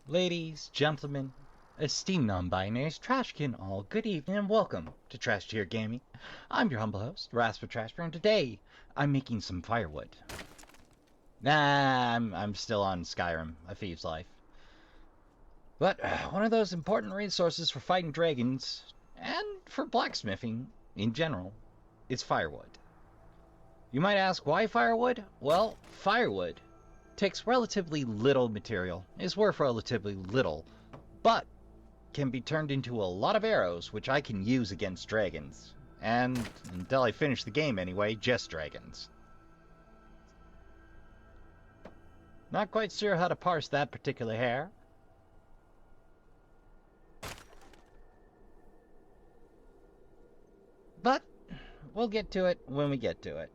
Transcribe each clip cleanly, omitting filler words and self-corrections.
Ladies, gentlemen, esteemed non-binaries, Trashkin, all good evening and welcome to Trash Tier Gaming. I'm your humble host, Rasper Trashper, and today I'm making some firewood. I'm still on Skyrim, A Thief's Life. But one of those important resources for fighting dragons, and for blacksmithing in general, is firewood. You might ask, why firewood? Well, firewood takes relatively little material, is worth relatively little, but can be turned into a lot of arrows, which I can use against dragons. And, until I finish the game anyway, just dragons. Not quite sure how to parse that particular hair. But, we'll get to it when we get to it.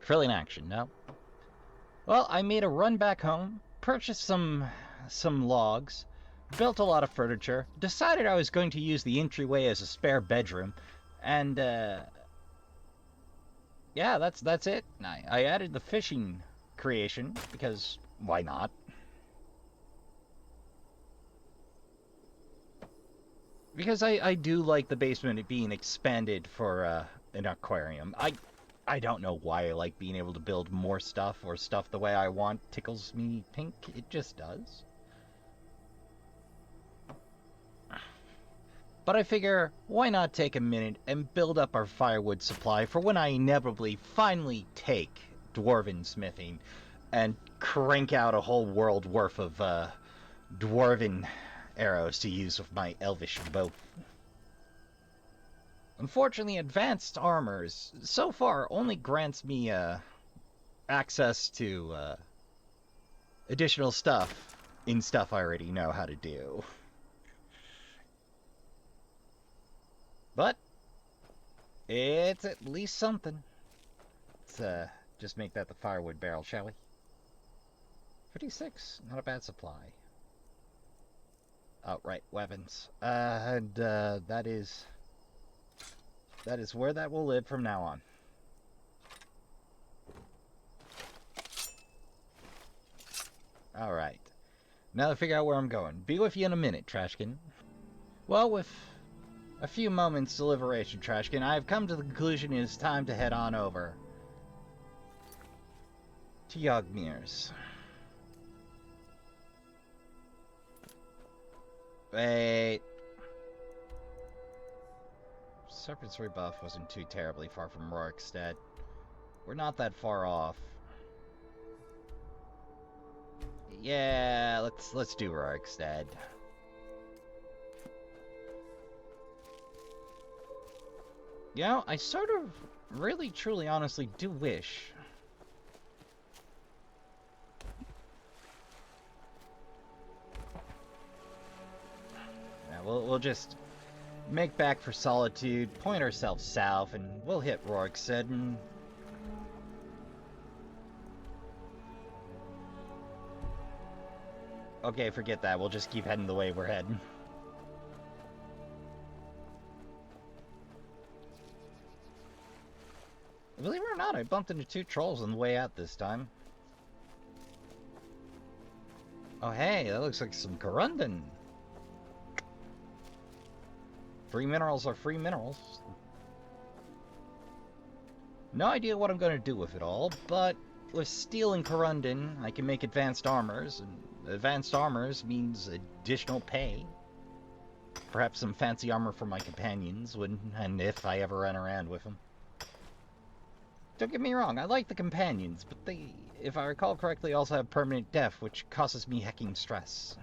Thrilling action, no? Well, I made a run back home, purchased some logs, built a lot of furniture, decided I was going to use the entryway as a spare bedroom, and yeah, that's it. I added the fishing creation, because why not? Because I do like the basement being expanded for an aquarium. I don't know why I like being able to build more stuff or stuff the way I want. Tickles me pink. It just does. But I figure, why not take a minute and build up our firewood supply for when I inevitably finally take dwarven smithing and crank out a whole world worth of dwarven arrows to use with my elvish bow. Unfortunately, advanced armors so far only grants me access to additional stuff in stuff I already know how to do. But it's at least something. Let's just make that the firewood barrel, shall we? 56, not a bad supply. Outright weapons. That is where that will live from now on. Alright. Now to figure out where I'm going. Be with you in a minute, Trashkin. Well, with a few moments' deliberation, Trashkin, I have come to the conclusion it is time to head on over to Yogmir's. Wait. Serpent's Rebuff wasn't too terribly far from Rorikstead. We're not that far off. Yeah, let's do Rorikstead. You know, I sort of really, truly, honestly do wish yeah, we'll just make back for Solitude, point ourselves south, and we'll hit Rorikstead and okay, forget that. We'll just keep heading the way we're heading. Believe it or not, I bumped into 2 trolls on the way out this time. Oh hey, that looks like some Corundum. Free minerals are free minerals. No idea what I'm going to do with it all, but with steel and Corundum, I can make advanced armors, and advanced armors means additional pay. Perhaps some fancy armor for my companions, when and if I ever run around with them. Don't get me wrong, I like the companions, but they, if I recall correctly, also have permanent death, which causes me hecking stress.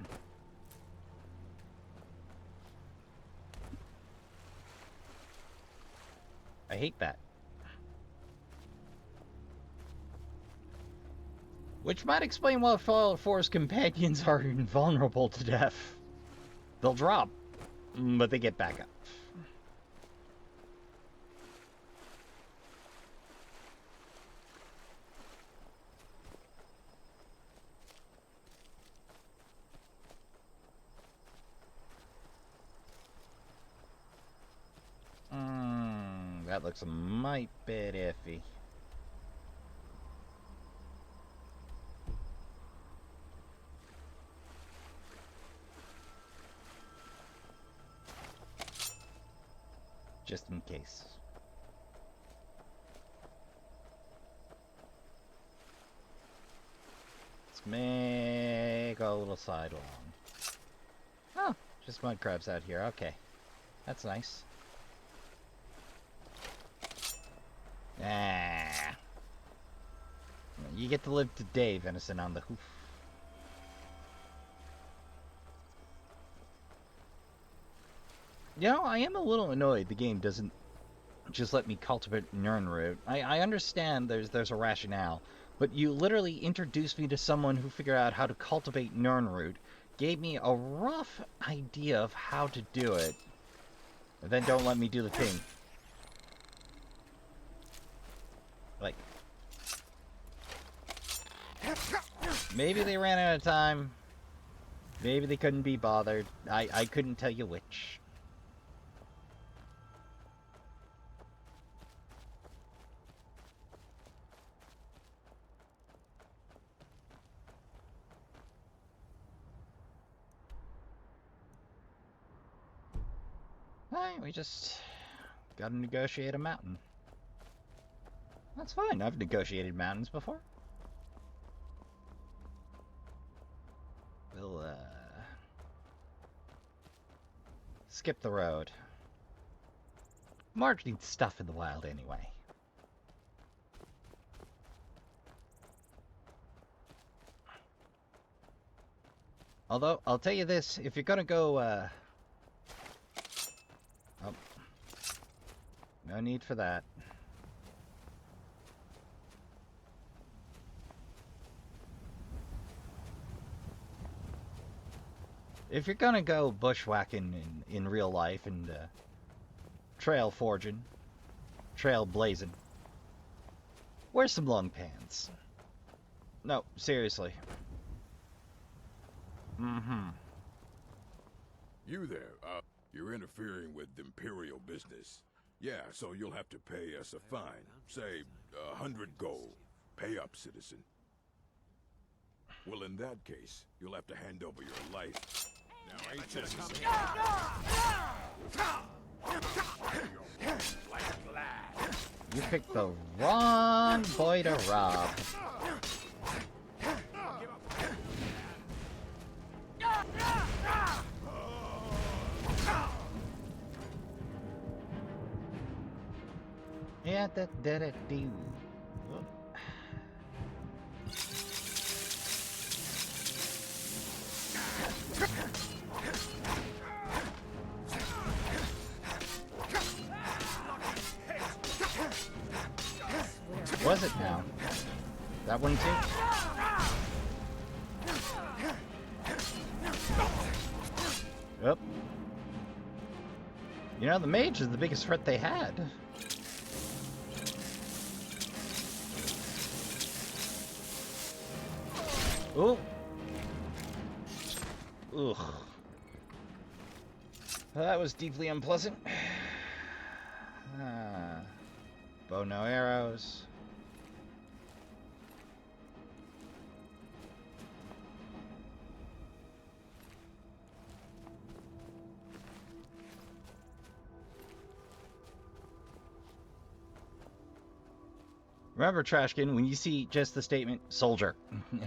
I hate that. Which might explain why Forest companions are invulnerable to death. They'll drop, but they get back up. That looks a mite bit iffy. just in case. Let's make a little sidelong. Oh, just mud crabs out here. Okay. That's nice. Ah. You get to live today, venison on the hoof. You know, I am a little annoyed the game doesn't just let me cultivate Nirnroot. I understand there's a rationale, but you literally introduced me to someone who figured out how to cultivate Nirnroot, gave me a rough idea of how to do it, and then don't let me do the thing. Like, maybe they ran out of time. Maybe they couldn't be bothered. I couldn't tell you which. Alright, we just gotta negotiate a mountain. That's fine, I've negotiated mountains before. We'll, skip the road. Marge needs stuff in the wild anyway. Although, I'll tell you this, if you're gonna go, oh. No need for that. If you're gonna go bushwhacking in real life and trail forging, trail blazing, wear some long pants. No, seriously. Mm-hmm. You there, you're interfering with Imperial business. Yeah, so you'll have to pay us a fine. Say, 100 gold. Pay up, citizen. Well, in that case, you'll have to hand over your life. Now, ain't this You picked the wrong boy to rob. Yeah, that do. Was it now? That one too? Yep. You know, the mage is the biggest threat they had. Oh. Ugh. That was deeply unpleasant. Bow, no arrows. Remember, Trashkin, when you see just the statement, soldier,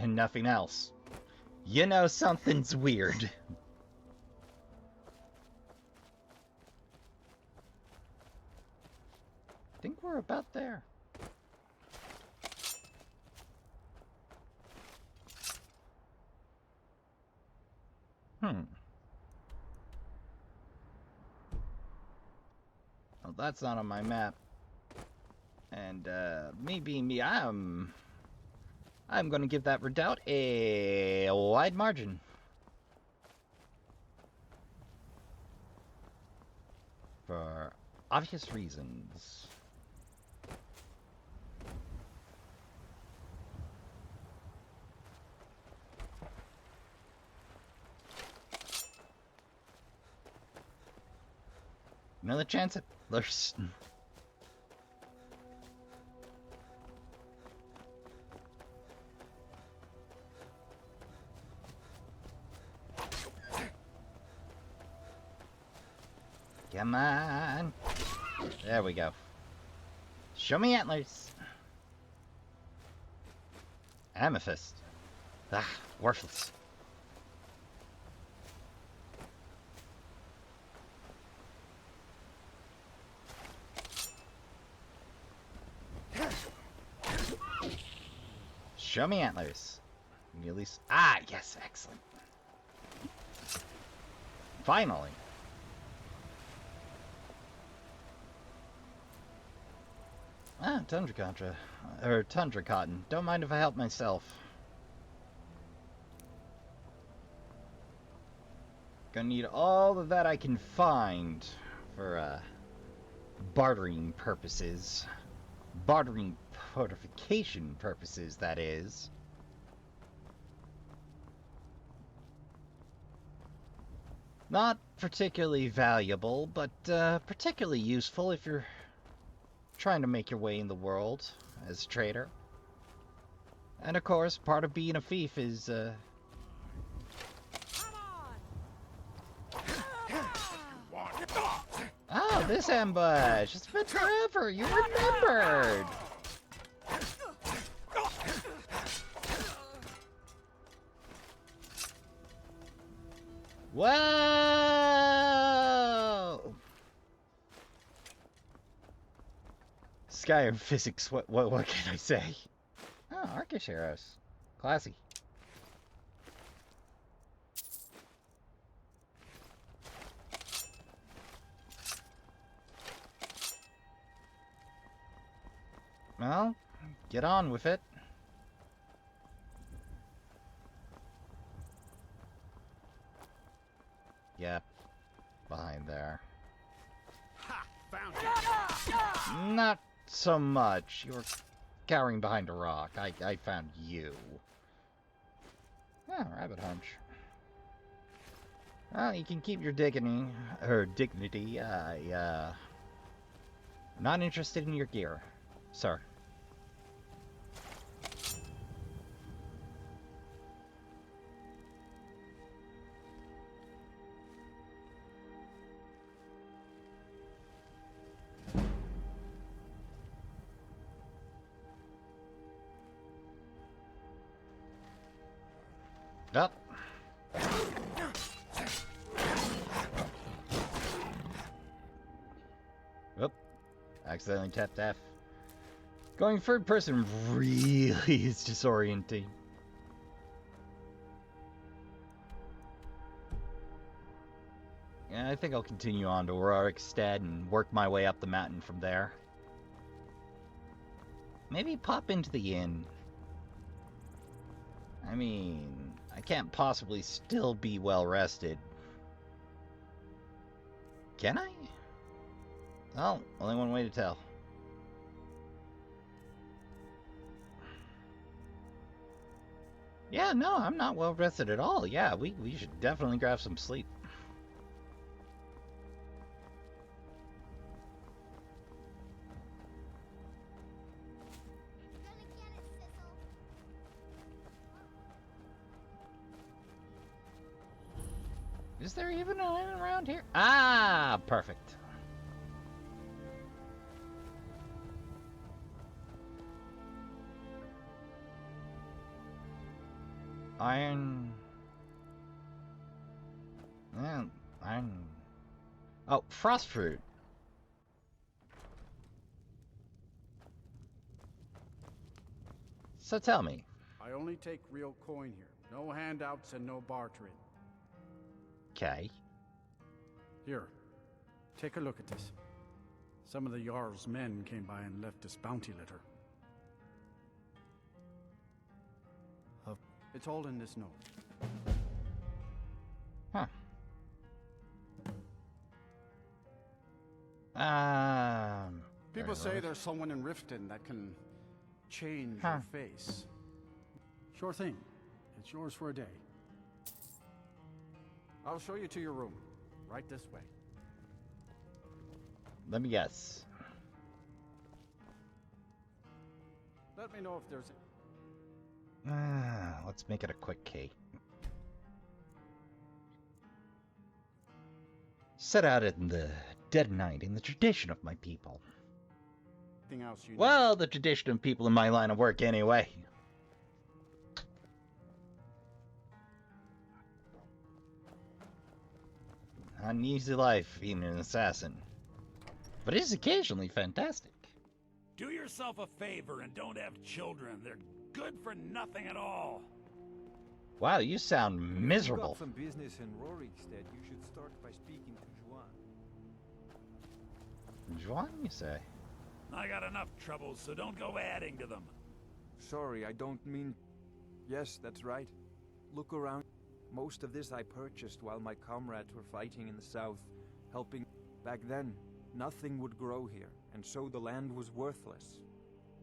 and nothing else, you know something's weird. I think we're about there. Well, that's not on my map. And, me being me, I'm gonna give that redoubt a wide margin. For obvious reasons. Another chance at there's... Come on. There we go. Show me antlers. Amethyst. Ah, worthless. Show me antlers. At least. Ah, yes, excellent. Finally. Ah, tundra cotton. Don't mind if I help myself. Gonna need all of that I can find for bartering purposes. Bartering fortification purposes, that is. Not particularly valuable, but particularly useful if you're trying to make your way in the world as a trader. And of course, part of being a thief is oh, this ambush! It's been forever! You remembered! Whoa! Skyrim physics, what can I say? Oh, Arkish arrows. Classy. Well, get on with it. Yep. Behind there. Ha! Found you! Not so much. You were cowering behind a rock. I found you. Ah, rabbit hunch. Well, you can keep your dignity. Not interested in your gear, sir. Up. Oop. Accidentally tapped F. Going third person really is disorienting. Yeah, I think I'll continue on to Rorikstead and work my way up the mountain from there. Maybe pop into the inn. I mean, I can't possibly still be well rested. Can I? Well, only one way to tell. Yeah, no, I'm not well rested at all. Yeah, we should definitely grab some sleep. Is there even an inn around here? Ah, perfect. Iron. Yeah, iron. Oh, frost fruit. So tell me. I only take real coin here. No handouts and no bartering. Okay. Here, take a look at this. Some of the Jarl's men came by and left this bounty letter. It's all in this note. Huh. People say there's someone in Riften that can change your face. Sure thing. It's yours for a day. I'll show you to your room. Right this way. Let me guess. Let me know if there's... Let's make it a quick key. Set out in the detonating the tradition of my people. Anything else you need? Well, the tradition of people in my line of work anyway. Not an easy life being an assassin, but it is occasionally fantastic. Do yourself a favor and don't have children. They're good for nothing at all. Wow, you sound miserable. If you got some business in Rorikstead, you should start by speaking to Juan. Juan, you say? I got enough troubles, so don't go adding to them. Sorry, I don't mean... Yes, that's right. Look around. Most of this I purchased while my comrades were fighting in the south, helping... Back then, nothing would grow here, and so the land was worthless.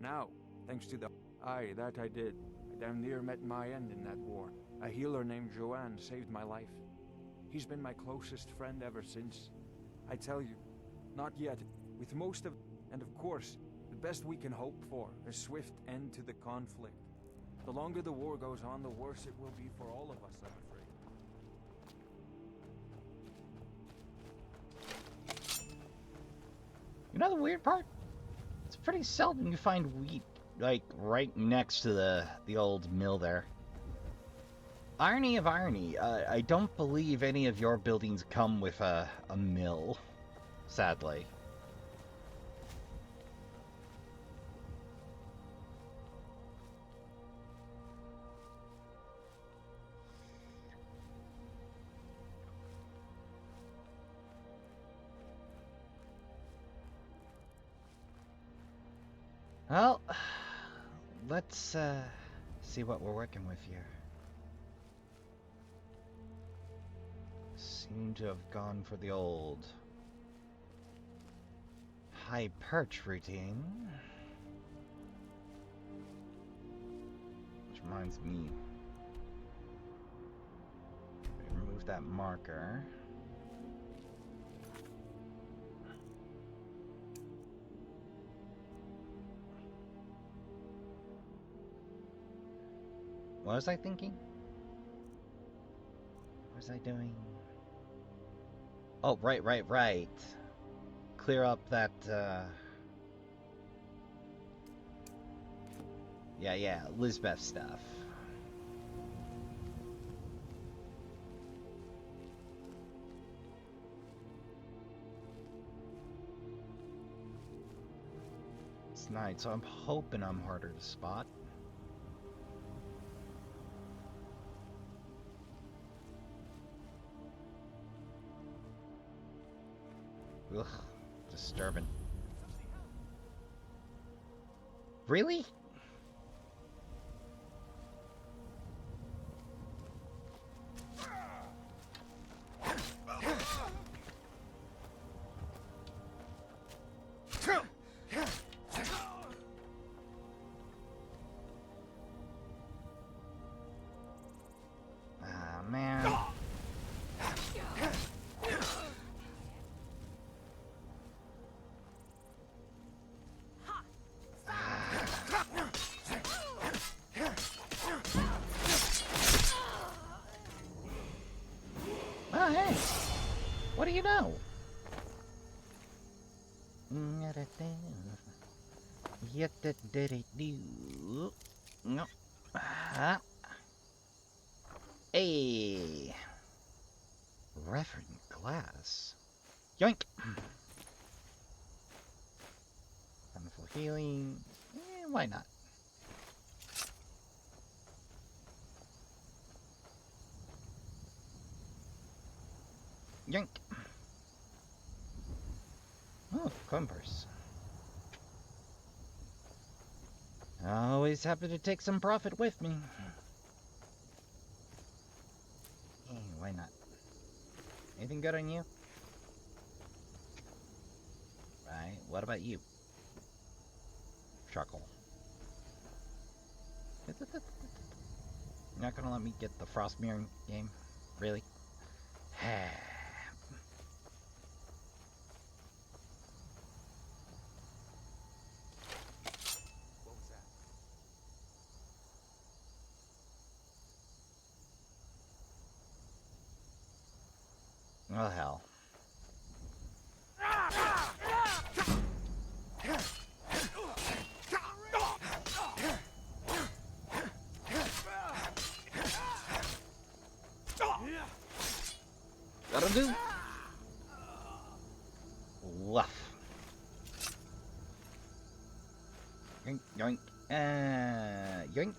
Now, thanks to the... Aye, that I did. I damn near met my end in that war. A healer named Joanne saved my life. He's been my closest friend ever since. I tell you, not yet. With most of... And of course, the best we can hope for, a swift end to the conflict. The longer the war goes on, the worse it will be for all of us, I'm afraid. You know the weird part? It's pretty seldom you find wheat, like, right next to the old mill there. Irony of irony, I don't believe any of your buildings come with a mill, sadly. Well, let's see what we're working with here. Seem to have gone for the old high perch routine. Which reminds me, remove that marker. What was I thinking? What was I doing? Oh, right. Clear up that, Yeah, Lisbeth stuff. It's night, so I'm hoping I'm harder to spot. Ugh, disturbing. Really? Ah, man. Oh, hey. What do you know? No. Hey. Reverend Glass. Yoink. Wonderful healing. Why not? Yoink. Oh, compass. Always happy to take some profit with me. Why not? Anything good on you? Right, what about you? Chuckle. You're not gonna let me get the frost mirroring game? Really? Oh, hell. That'll do. Woof. Yoink, yoink, yoink.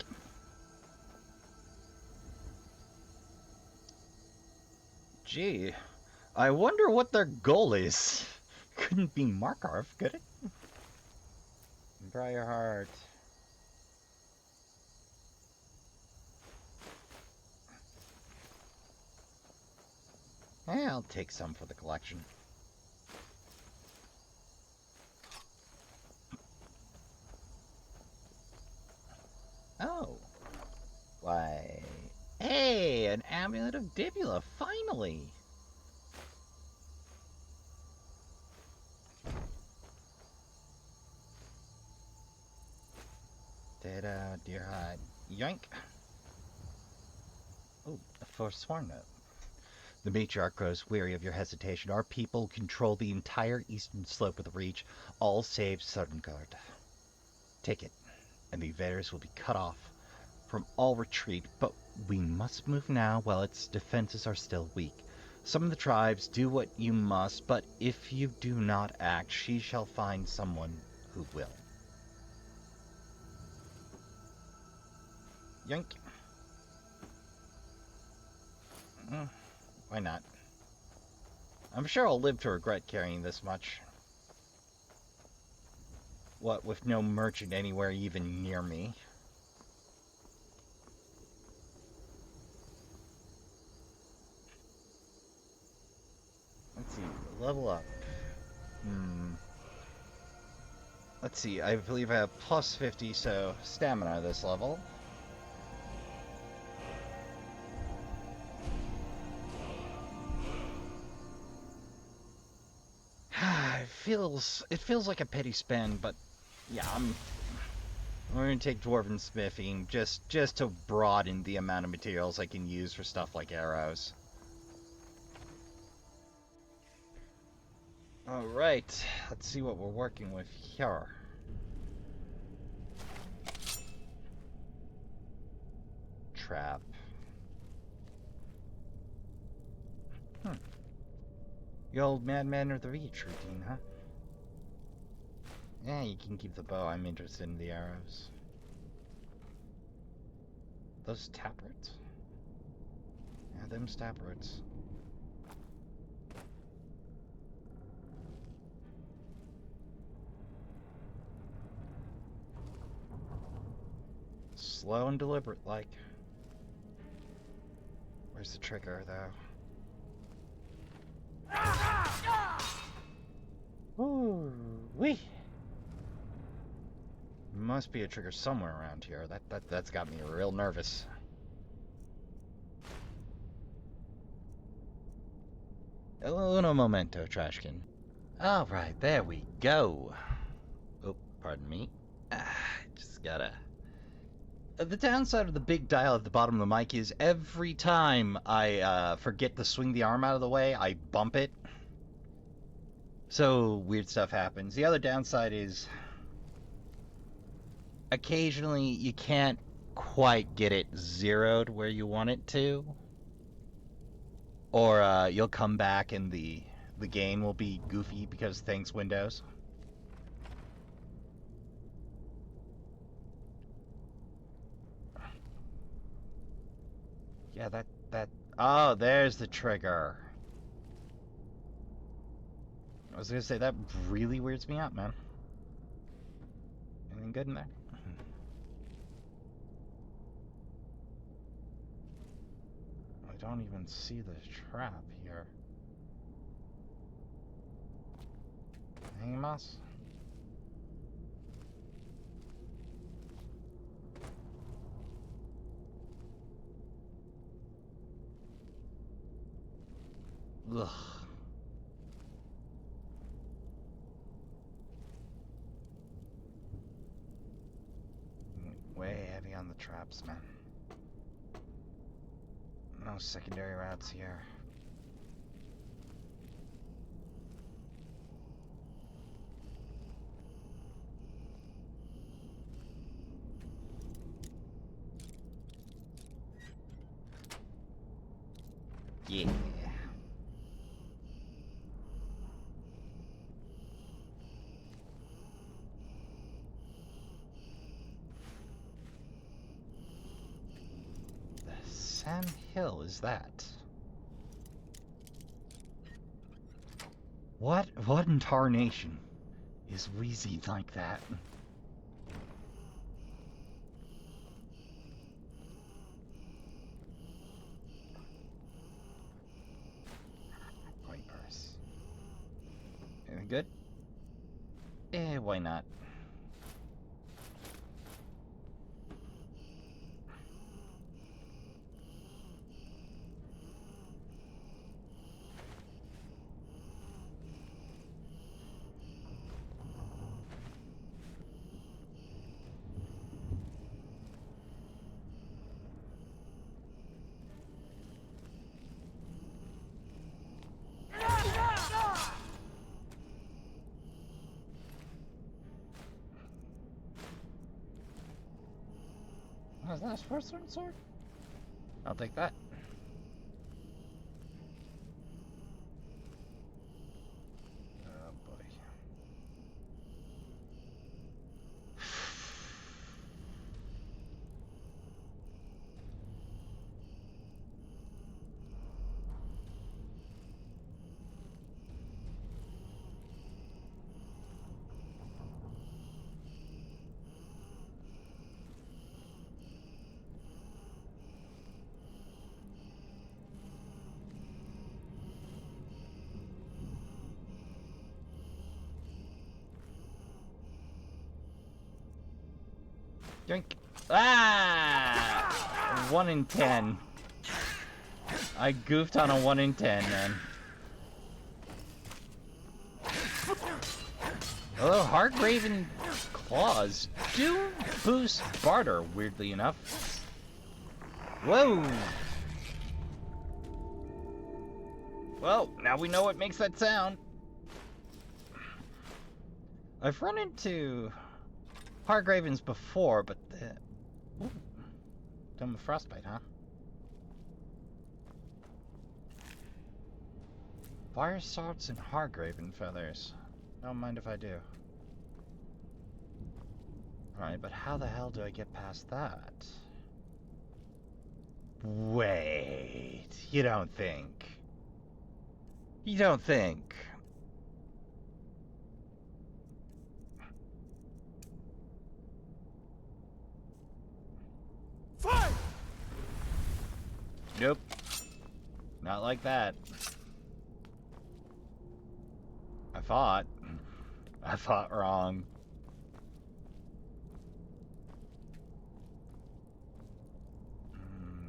Gee, I wonder what their goal is. Couldn't be Markarth, could it? Briarheart. I'll take some for the collection. Oh. Why. Hey, an amulet of Dibula, finally! Daedra, Deerhide. Yoink! Oh, a Foresworn note. The matriarch grows weary of your hesitation. Our people control the entire eastern slope of the Reach, all save Southernguard. Take it, and the invaders will be cut off from all retreat, but we must move now while its defenses are still weak. Some of the tribes do what you must, but if you do not act, she shall find someone who will. Yoink. Why not? I'm sure I'll live to regret carrying this much. What, with no merchant anywhere even near me? Let's see, level up. Let's see, I believe I have plus 50, so stamina this level. It feels like a petty spend, but yeah, we're gonna take Dwarven Smithing just to broaden the amount of materials I can use for stuff like arrows. Alright, let's see what we're working with here. Trap. The old Madman of the Reach routine, huh? Yeah, you can keep the bow. I'm interested in the arrows. Those taproots? Yeah, them's taproots. Slow and deliberate, like. Where's the trigger, though? Ooh, wee! Must be a trigger somewhere around here. That's got me real nervous. Uno momento, Trashkin. Alright, there we go. Oh, pardon me. Just gotta... The downside of the big dial at the bottom of the mic is every time I forget to swing the arm out of the way, I bump it. So weird stuff happens. The other downside is occasionally you can't quite get it zeroed where you want it to. Or you'll come back and the gain will be goofy because thanks Windows. Yeah, that... Oh, there's the trigger. I was gonna say, that really weirds me out, man. Anything good in there? I don't even see the trap here. Hanging moss? Ugh. Way heavy on the traps, man. No secondary routes here. Yeah. damn hill is that? What in tarnation is wheezy like that? Coin purse. Anything good? Why not? Is that a Foresworn sword? I'll take that. Oh boy. Yoink. Ah! 1 in 10. I goofed on a 1 in 10, man. Although Hargraven claws do boost barter, weirdly enough. Whoa! Well, now we know what makes that sound. I've run into Hargravens before, but ooh, done with frostbite, huh? Fire swords and Hargraven feathers. Don't mind if I do. Alright, but how the hell do I get past that? Wait, you don't think? You don't think? Fight! Nope. Not like that. I thought wrong.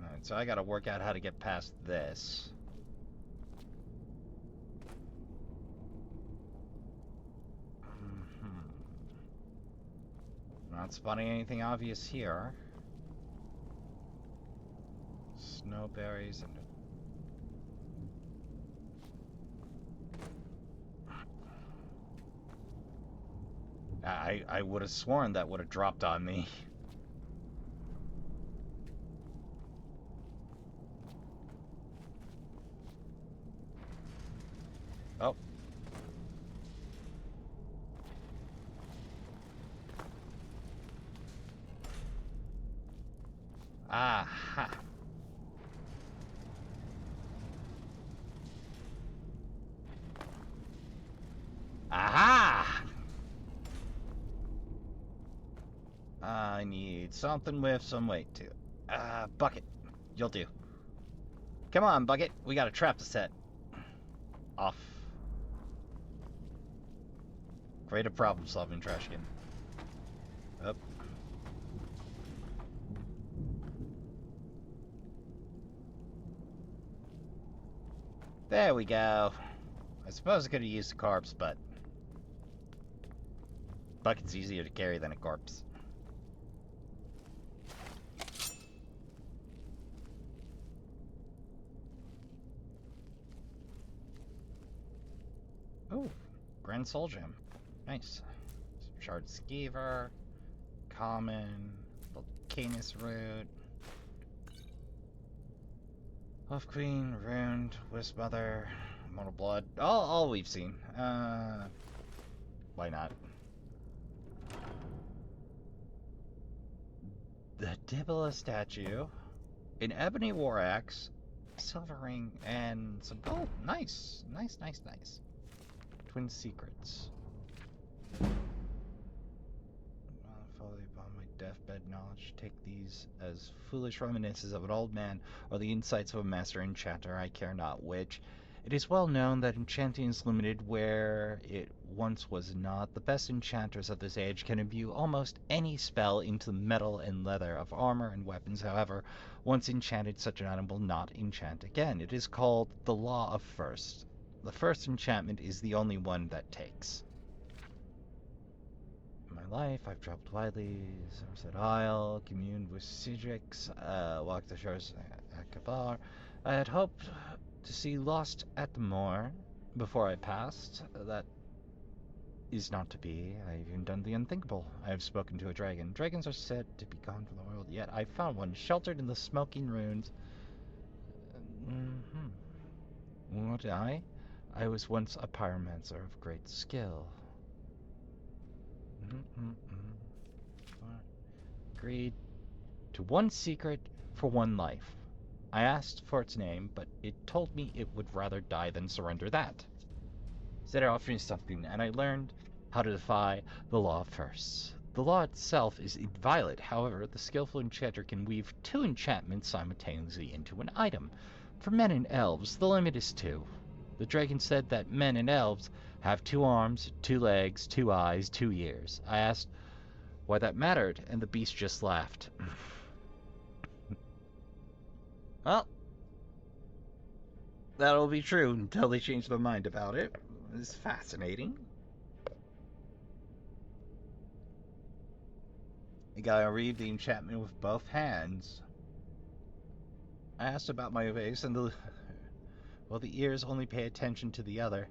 Alright, so I gotta work out how to get past this. Not spotting anything obvious here. Snowberries and I would have sworn that would have dropped on me. Oh. Aha. Aha! I need something with some weight to it. Bucket. You'll do. Come on, Bucket. We got a trap to set. Off. Creative problem solving, Trashkin. Up. There we go. I suppose I could have used a corpse, but Bucket's easier to carry than a corpse. Ooh, Grand Soul Gem. Nice. Shard Skeever, Common, Volcanus Root, Wolf Queen, Ruined, Wisp Mother, Mortal Blood. All we've seen. Why not? The Dibala statue. an ebony war axe, silver ring, and some gold. Nice. Nice, nice, nice. Twin secrets. Folly upon my deathbed knowledge. Take these as foolish reminiscences of an old man, or the insights of a master enchanter, I care not which. It is well known that enchanting is limited where it once was not. The best enchanters of this age can imbue almost any spell into the metal and leather of armor and weapons. However, once enchanted, such an item will not enchant again. It is called the Law of First. The first enchantment is the only one that takes. In my life, I've traveled widely, Somerset Isle, communed with Cedrics, walked the shores at Kabar. I had hoped to see Lost at the Moor before I passed. That is not to be. I've even done the unthinkable. I have spoken to a dragon. Dragons are said to be gone from the world, yet I found one sheltered in the smoking ruins. What I? I was once a pyromancer of great skill. Agreed to one secret for one life. I asked for its name, but it told me it would rather die than surrender that. Said it offered me something, and I learned how to defy the law of firsts. The law itself is inviolate. However, the skillful enchanter can weave two enchantments simultaneously into an item. For men and elves, the limit is 2. The dragon said that men and elves have 2 arms, 2 legs, 2 eyes, 2 ears. I asked why that mattered, and the beast just laughed. Well, that'll be true until they change their mind about it. It's fascinating. You gotta read the enchantment with both hands. I asked about my face, and the ears only pay attention to the other.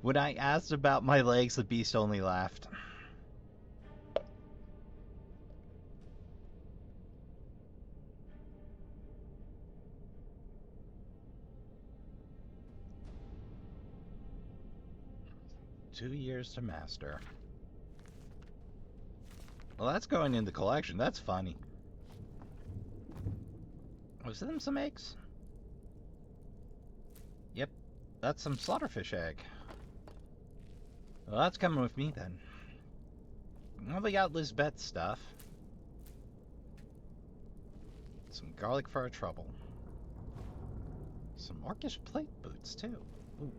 When I asked about my legs, the beast only laughed. Two years to master. Well, that's going in the collection. That's funny. Was them some eggs? Yep, that's some slaughterfish egg. Well, that's coming with me then. Well, we got Lizbeth's stuff. Some garlic for our trouble. Some orcish plate boots too. Ooh.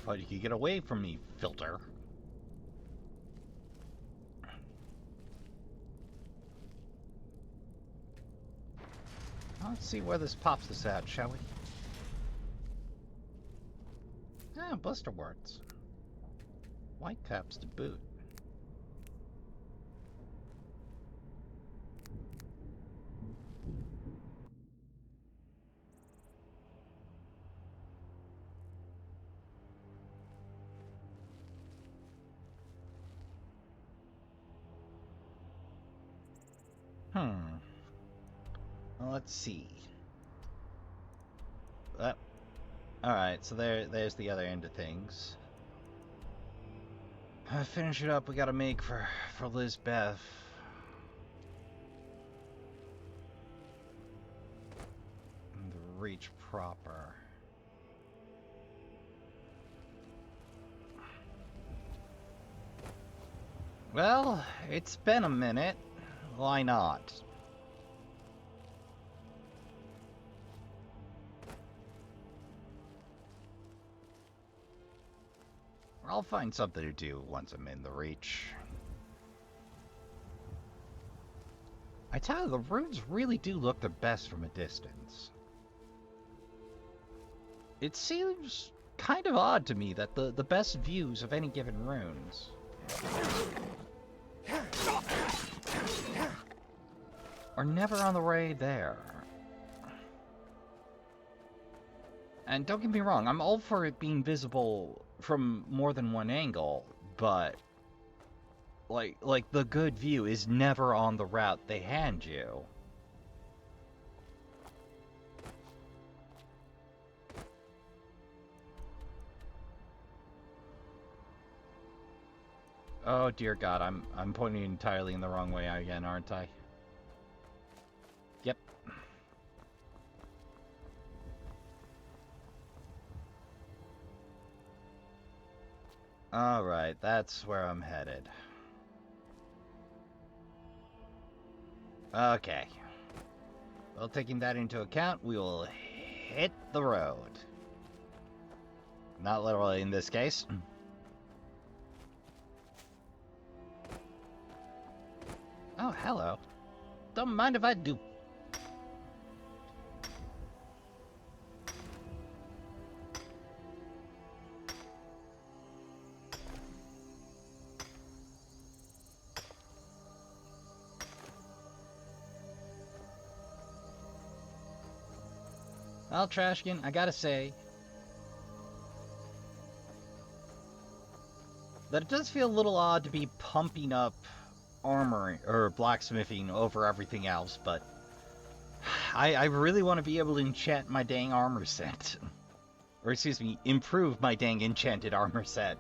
Thought you could get away from me, filter. Let's see where this pops us at, shall we? Ah, blisterworts. White caps to boot. Well, let's see. Alright, so there's the other end of things. Finish it up, we gotta make for Lizbeth. And the reach proper. Well, it's been a minute. Why not? I'll find something to do once I'm in the Reach. I tell you, the runes really do look the best from a distance. It seems kind of odd to me that the best views of any given runes are never on the way there. And don't get me wrong, I'm all for it being visible from more than one angle, but like the good view is never on the route they hand you. Oh dear God, I'm pointing entirely in the wrong way again, aren't I? Yep. Alright, that's where I'm headed. Okay. Well, taking that into account, we will hit the road. Not literally in this case. Oh, hello. Don't mind if I do. Well, Trashkin, I gotta say that it does feel a little odd to be pumping up armor or blacksmithing over everything else, but I really want to be able to enchant my dang armor set. Or excuse me, improve my dang enchanted armor set.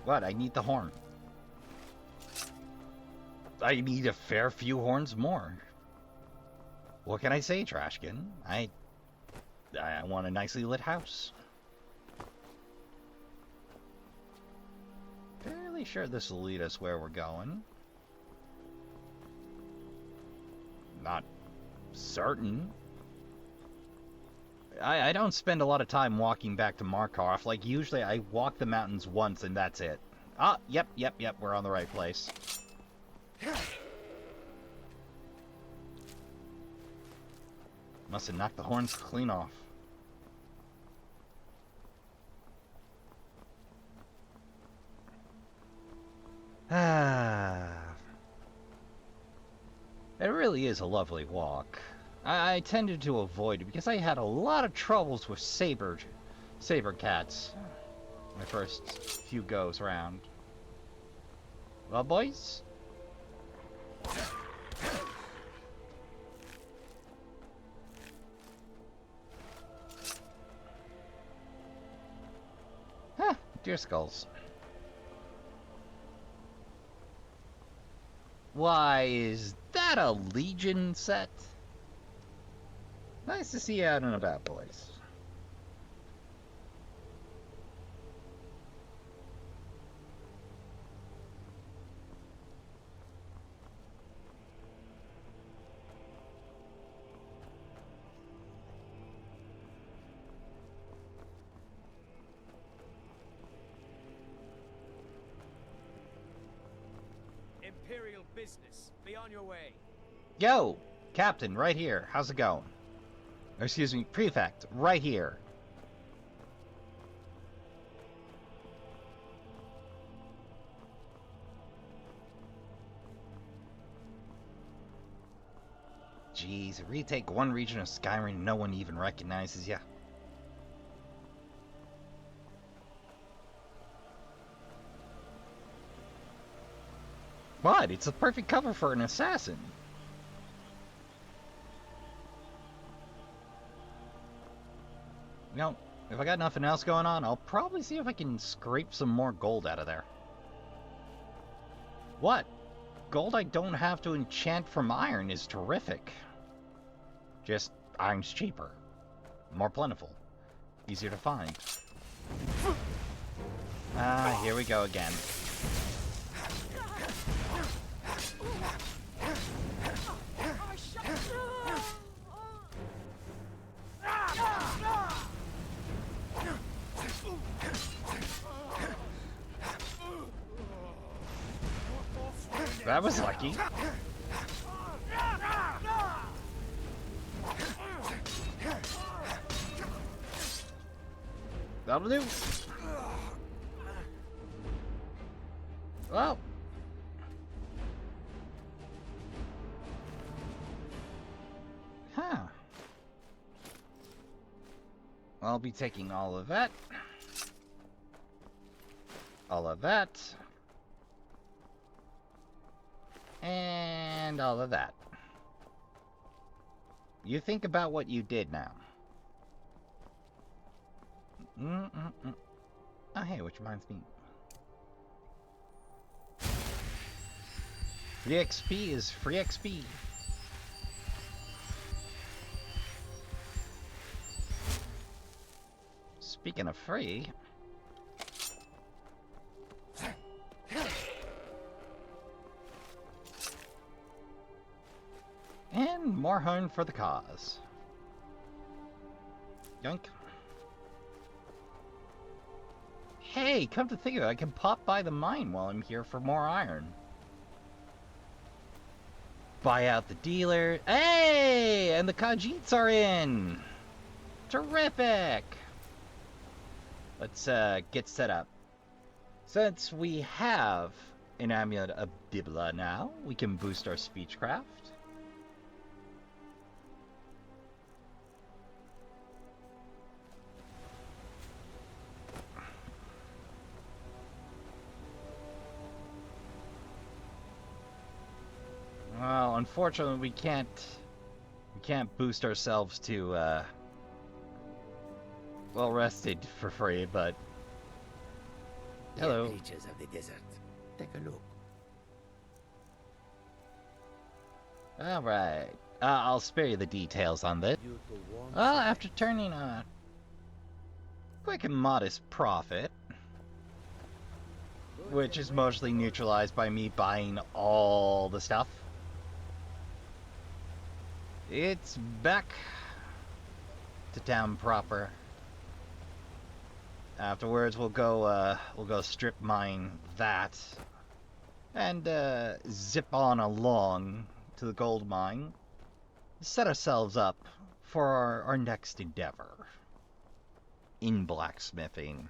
What? I need the horn. I need a fair few horns more. What can I say, Trashkin? I want a nicely lit house. Fairly sure this will lead us where we're going. Not certain. I don't spend a lot of time walking back to Markarth. Like, usually I walk the mountains once and that's it. Ah, yep, we're on the right place. Must have knocked the horns clean off. Ah. It really is a lovely walk. I tended to avoid it because I had a lot of troubles with saber cats my first few goes round. Well, boys? Huh, deer skulls. Why, is that a Legion set? Nice to see you out and about, boys. Imperial business. Be on your way. Yo, Captain, right here. How's it going? Or excuse me, Prefect, right here. Jeez, retake one region of Skyrim and no one even recognizes ya. What? It's a perfect cover for an assassin. You know, if I got nothing else going on, I'll probably see if I can scrape some more gold out of there. What? Gold I don't have to enchant from iron is terrific. Just, iron's cheaper. More plentiful. Easier to find. Ah, here we go again. That was lucky. That'll do. Well. Huh. I'll be taking all of that. All of that. And all of that. You think about what you did now. Oh, hey, which reminds me. Free XP is free XP. Speaking of free... And more harm for the cause. Yoink. Hey, come to think of it, I can pop by the mine while I'm here for more iron. Buy out the dealer. Hey! And the Khajiits are in! Terrific! Let's get set up. Since we have an Amulet of Dibla now, we can boost our speechcraft. Well, unfortunately, we can't boost ourselves to well rested for free, but hello. Creatures of the desert. Take a look. All right, I'll spare you the details on this. Well, after turning a quick and modest profit, which is mostly neutralized by me buying all the stuff. It's back to town proper. Afterwards, we'll go strip mine that, and zip on along to the gold mine. Set ourselves up for our next endeavor in blacksmithing.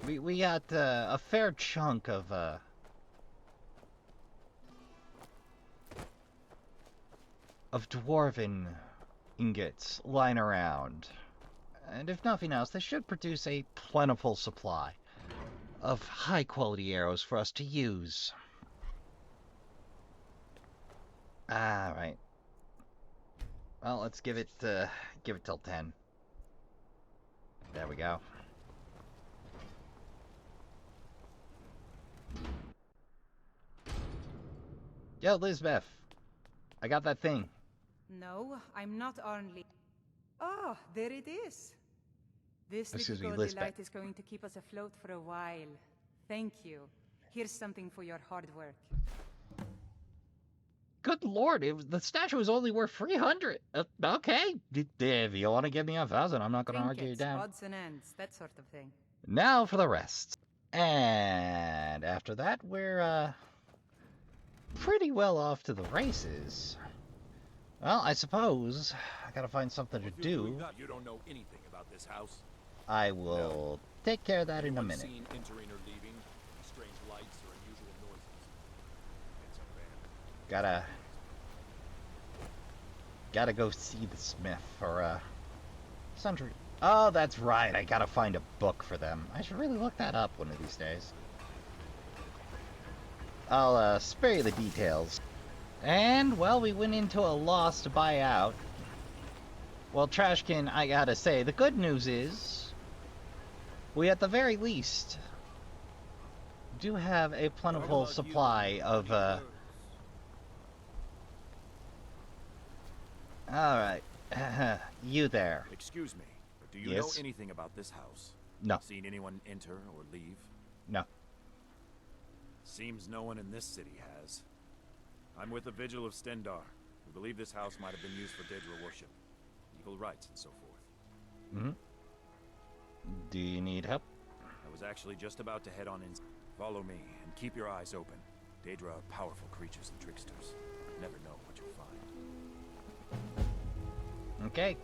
We got a fair chunk of dwarven ingots lying around. And if nothing else, they should produce a plentiful supply of high-quality arrows for us to use. Alright. Well, let's give it till 10. There we go. Yo, Lisbeth. I got that thing. No, I'm not only... Oh, there it is. This Excuse little me, golden Lisbeth. light is going to keep us afloat for a while. Thank you. Here's something for your hard work. Good lord, the statue was only worth 300. Okay, if you want to give me 1,000, I'm not going to argue you Trinkets, down. odds and ends, that sort of thing. Now for the rest. And after that, we're pretty well off to the races. Well, I suppose I gotta find something to do. You don't know anything about this house. I will take care of that in a minute. Seen entering or leaving, strange lights or unusual noises. It's a bad. Gotta go see the smith for sundry. Oh, that's right. I gotta find a book for them. I should really look that up one of these days. I'll spare you the details. And, well, we went into a loss to buy out. Well, Trashkin, I gotta say, the good news is we, at the very least, do have a plentiful supply of, Alright. You there. Excuse me, but do you Yes? know anything about this house? No. Seen anyone enter or leave? No. Seems no one in this city has. I'm with the Vigil of Stendar. We believe this house might have been used for Daedra worship, evil rites, and so forth. Mm-hmm. Do you need help? I was actually just about to head on in. Follow me, and keep your eyes open. Daedra are powerful creatures and tricksters. Never know what you'll find. Okay.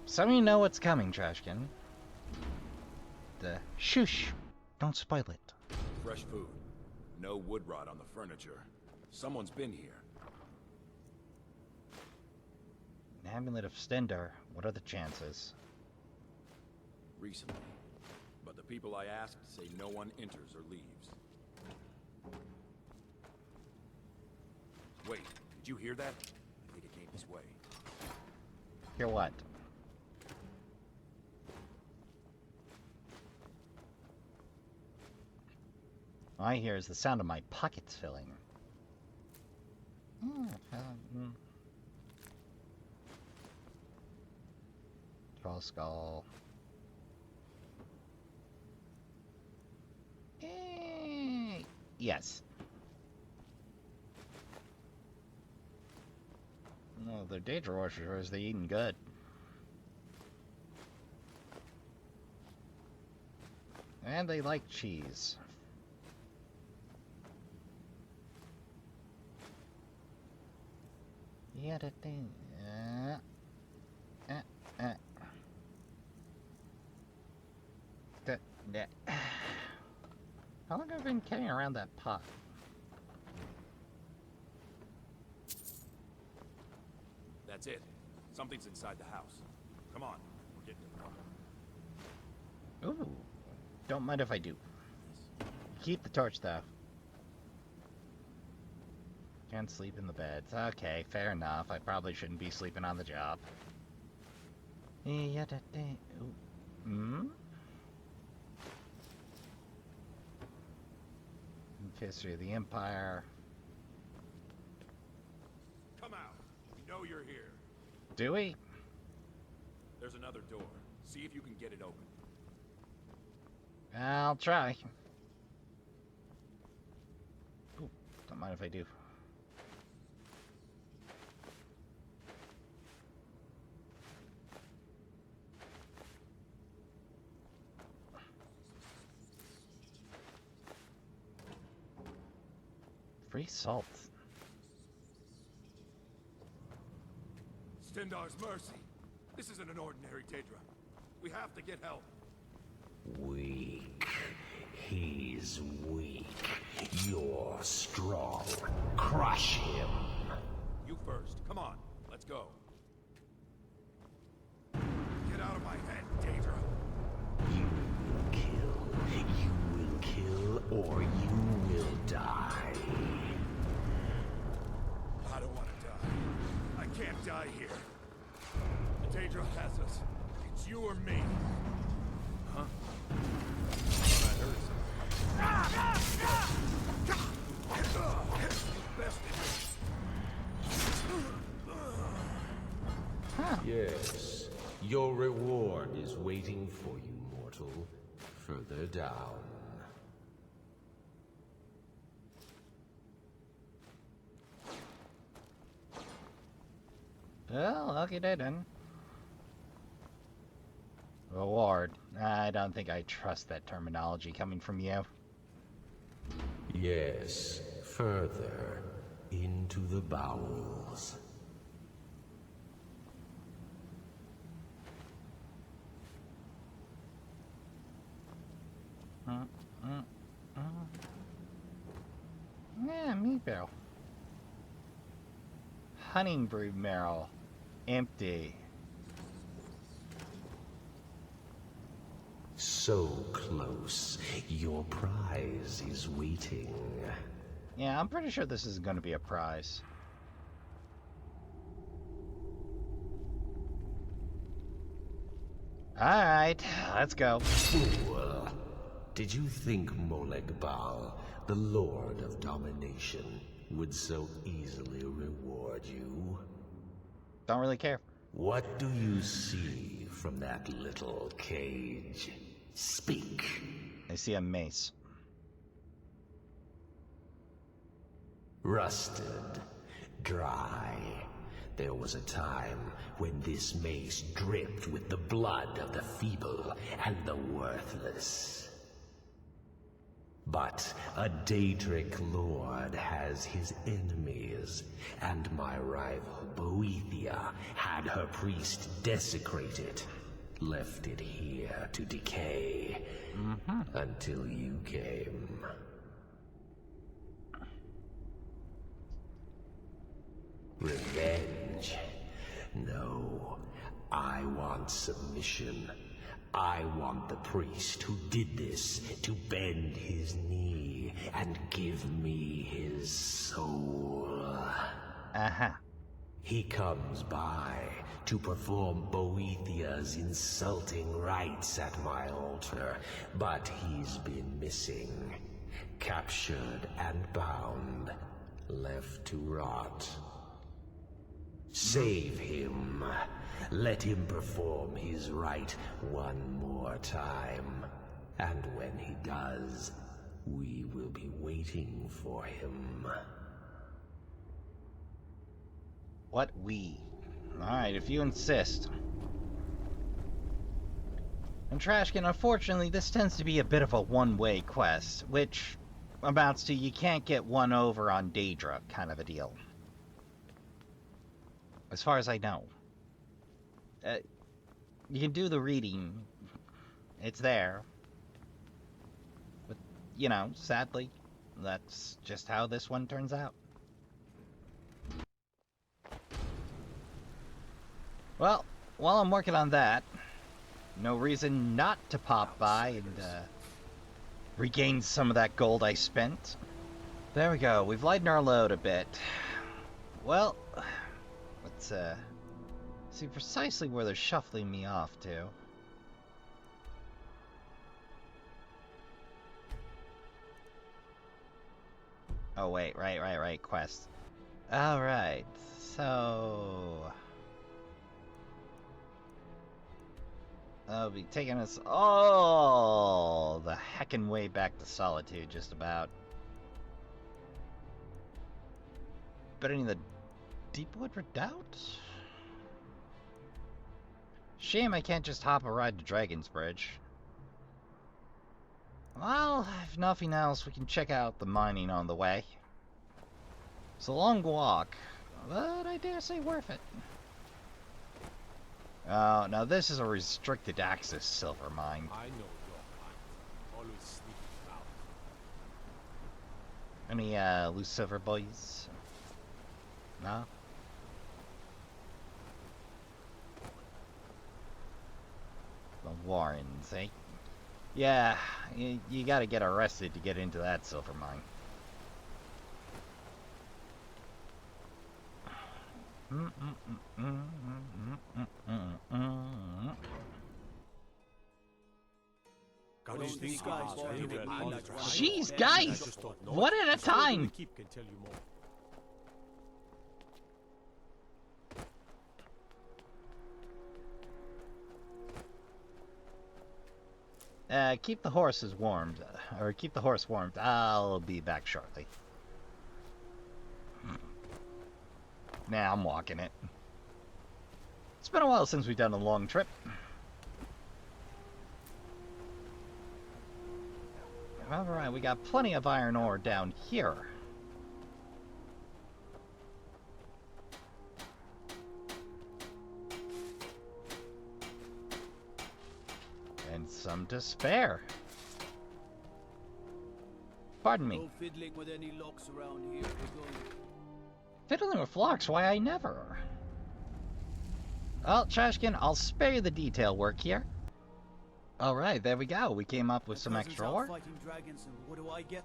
Some of you know what's coming, Trashkin. Shush! Don't spoil it. Fresh food. No wood rot on the furniture. Someone's been here. An amulet of Stendar. What are the chances? Recently. But the people I asked say no one enters or leaves. Wait, did you hear that? I think it came this way. Hear what? All I hear is the sound of my pockets filling. Troll skull. Yes. No, they're Daedra worshippers. They're eating good. And they like cheese. Yeah, that thing. How long have I been carrying around that pot? That's it. Something's inside the house. Come on, we're getting to the car. Ooh. Don't mind if I do. Keep the torch, though. Can't sleep in the beds. Okay, fair enough. I probably shouldn't be sleeping on the job. History of the Empire. Come out. We know you're here. Do we? There's another door. See if you can get it open. I'll try. Ooh, don't mind if I do. Free salt. Stendar's mercy. This isn't an ordinary Daedra. We have to get help. Weak. He's weak. You're strong. Crush him. You first. Come on. Let's go. Get out of my head, Daedra. You will kill. You will kill, or you will die. I don't want to die. I can't die here. The Daedra has us. It's you or me. Huh? That hurts. Yes. Your reward is waiting for you, mortal. Further down. Well, okay then. Reward. I don't think I trust that terminology coming from you. Yes, further into the bowels. Yeah, meat barrel. Hunting brood marrow. Empty. So close. Your prize is waiting. Yeah, I'm pretty sure this is going to be a prize. Alright, let's go. Fool. Did you think Moleg Bal, the Lord of Domination, would so easily reward you? Don't really care. What do you see from that little cage? Speak. I see a mace. Rusted. Dry. There was a time when this mace dripped with the blood of the feeble and the worthless. But a Daedric lord has his enemies, and my rival Boethia had her priest desecrated, left it here to decay, until you came. Revenge? No, I want submission. I want the priest who did this to bend his knee and give me his soul. He comes by to perform Boethia's insulting rites at my altar, but he's been missing. captured and bound, left to rot. Save him. Let him perform his rite one more time. And when he does, we will be waiting for him. What we? Alright, if you insist. And Trashkin, unfortunately, this tends to be a bit of a one-way quest, which amounts to you can't get one over on Daedra kind of a deal. As far as I know. You can do the reading. It's there. But, you know, sadly, that's just how this one turns out. Well, while I'm working on that, no reason not to pop by and regain some of that gold I spent. There we go. We've lightened our load a bit. Well, let's see precisely where they're shuffling me off to. Oh wait, right, quest. Alright, so I'll be taking us all the heckin' way back to Solitude, just about. But any of the Deepwood Redoubt? Shame I can't just hop a ride to Dragon's Bridge. Well, if nothing else, we can check out the mining on the way. It's a long walk, but I dare say worth it. Oh, now this is a restricted access silver mine. I know your mind. Always sneaking out. Any loose silver boys? No? The Warrens, eh? Yeah, you gotta get arrested to get into that silver mine. Jeez, guys! One at a time! Keep the horses warmed, or keep the horse warmed. I'll be back shortly. Nah, I'm walking it. It's been a while since we've done a long trip. Alright, we got plenty of iron ore down here. And some to spare. Pardon me. No fiddling with any locks around here. We're going. Fiddling with locks? Why, I never. Well, Trashkin, I'll spare you the detail work here. Alright, there we go. We came up with some extra ore. Fighting dragons, and what do I get?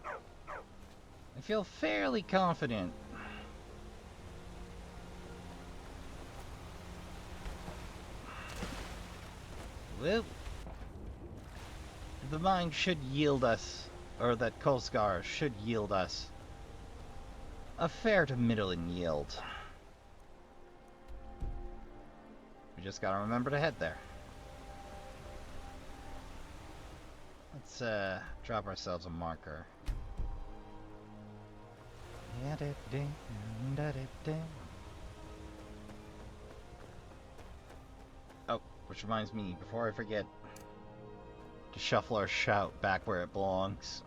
God. I feel fairly confident. Well, the mine should yield us, or that Kolskar should yield us, a fair to middling yield. We just gotta remember to head there. Let's drop ourselves a marker. Oh, which reminds me, before I forget, to shuffle our shout back where it belongs.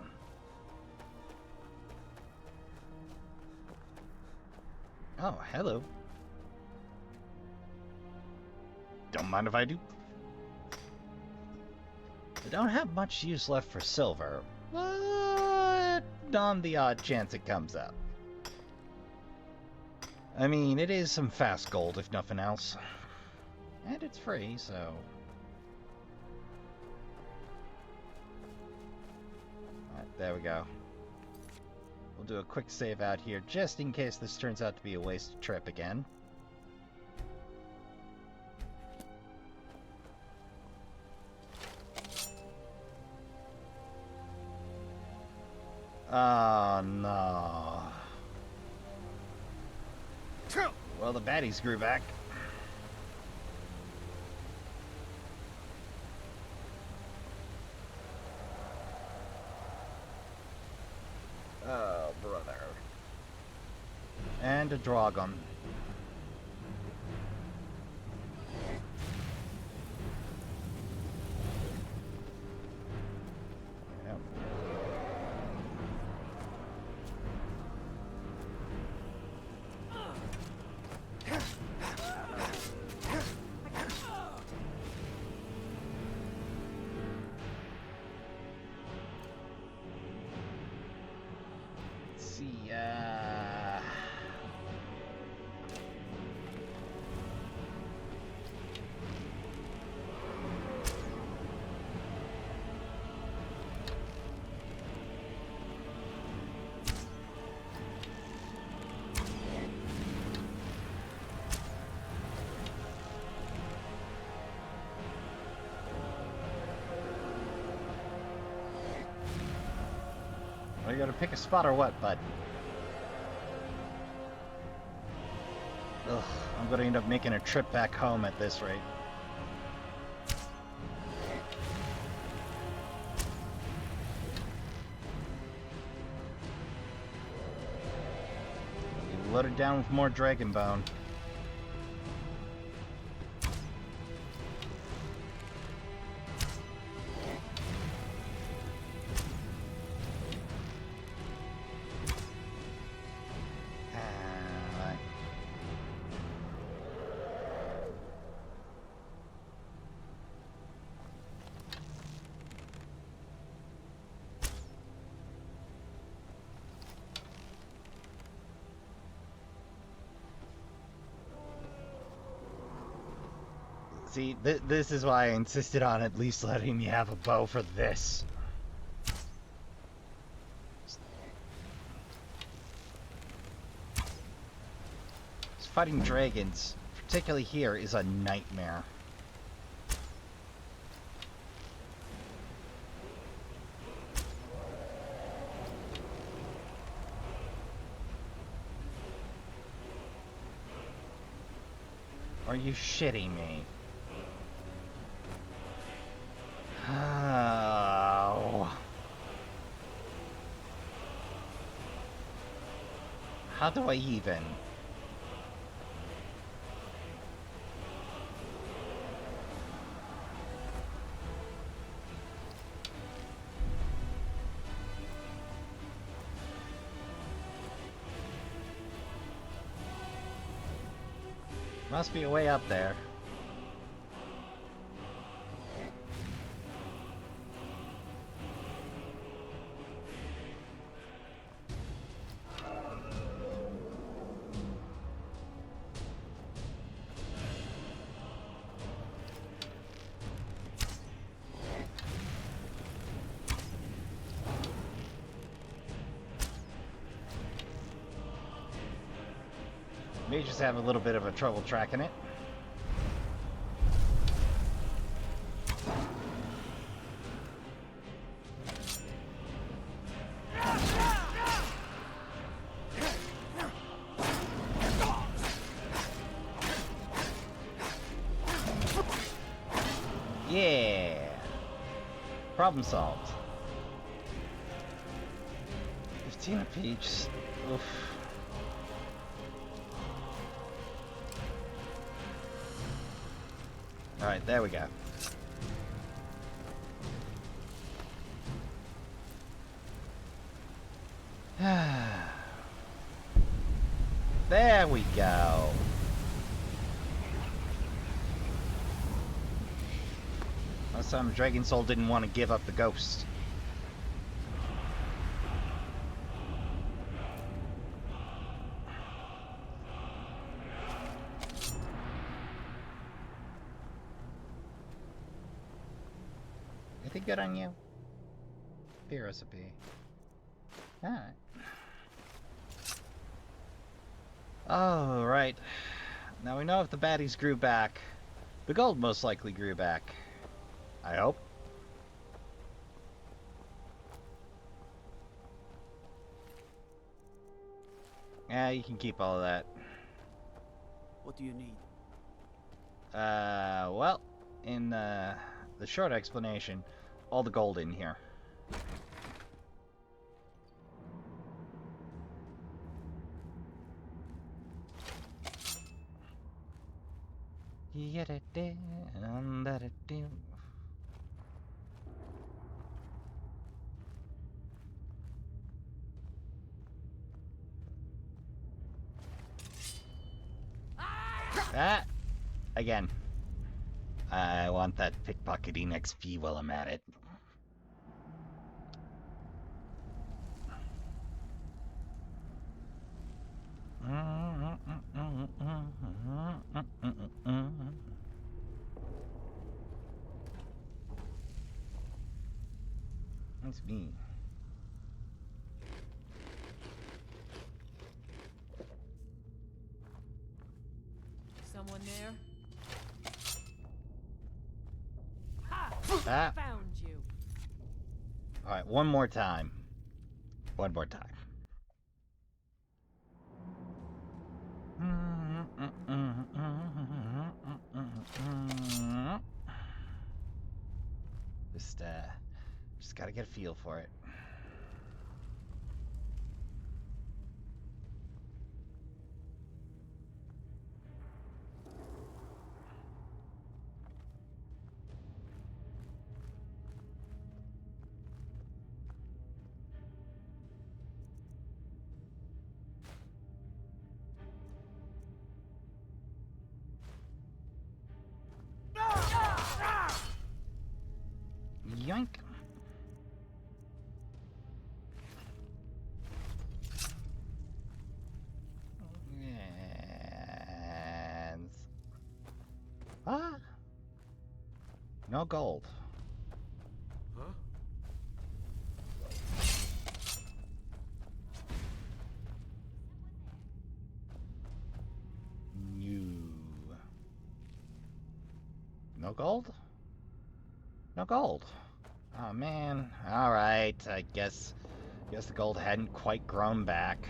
Oh, hello. Don't mind if I do. I don't have much use left for silver, but on the odd chance it comes up. I mean, it is some fast gold, if nothing else. And it's free, so... Alright, there we go. We'll do a quick save out here, just in case this turns out to be a wasted trip again. Oh no. Well, the baddies grew back. Oh, brother. And a dragon. Yep. Let's see, are you gonna pick a spot or what, bud? Ugh, I'm gonna end up making a trip back home at this rate. You loaded down with more dragon bone. See, this is why I insisted on at least letting me have a bow for this. Fighting dragons, particularly here, is a nightmare. Are you shitting me? Oh. How do I even? Must be a way up there. May just have a little bit of a trouble tracking it. Yeah. Problem solved. 15 apiece. Oof. Alright, there we go. There we go. Last time Dragon Soul didn't want to give up the ghost. Anything good on you? Beer recipe. Alright. Oh, right. Now we know if the baddies grew back. The gold most likely grew back. I hope. Yeah, you can keep all of that. What do you need? Well, in the short explanation, all the gold in here. Ah! Again. I want that pickpocketing XP while I'm at it. That's me. Someone there? Ah. Found you. Alright, one more time. One more time. Just gotta get a feel for it. Yoink. And... Ah! No gold. Huh? No gold? No gold. Oh man. Alright, I guess the gold hadn't quite grown back.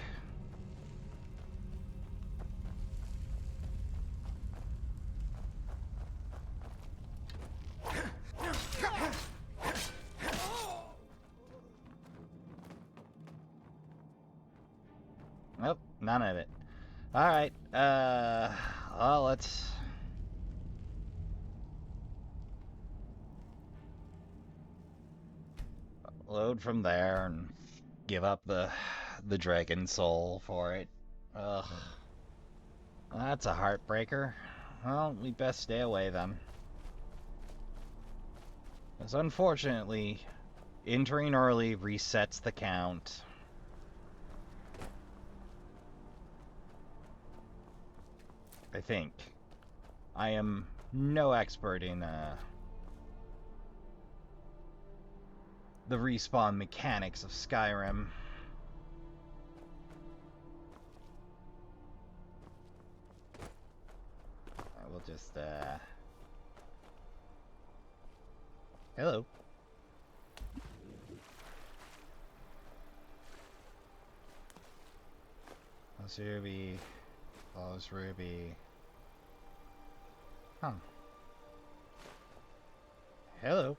Nope, none of it. Alright, well, let's... load from there and give up the dragon soul for it. Ugh. That's a heartbreaker. Well, we best stay away then. Because unfortunately, entering early resets the count. I think. I am no expert in the respawn mechanics of Skyrim. I will just hello. Close Ruby. Close Ruby. Huh. Hello.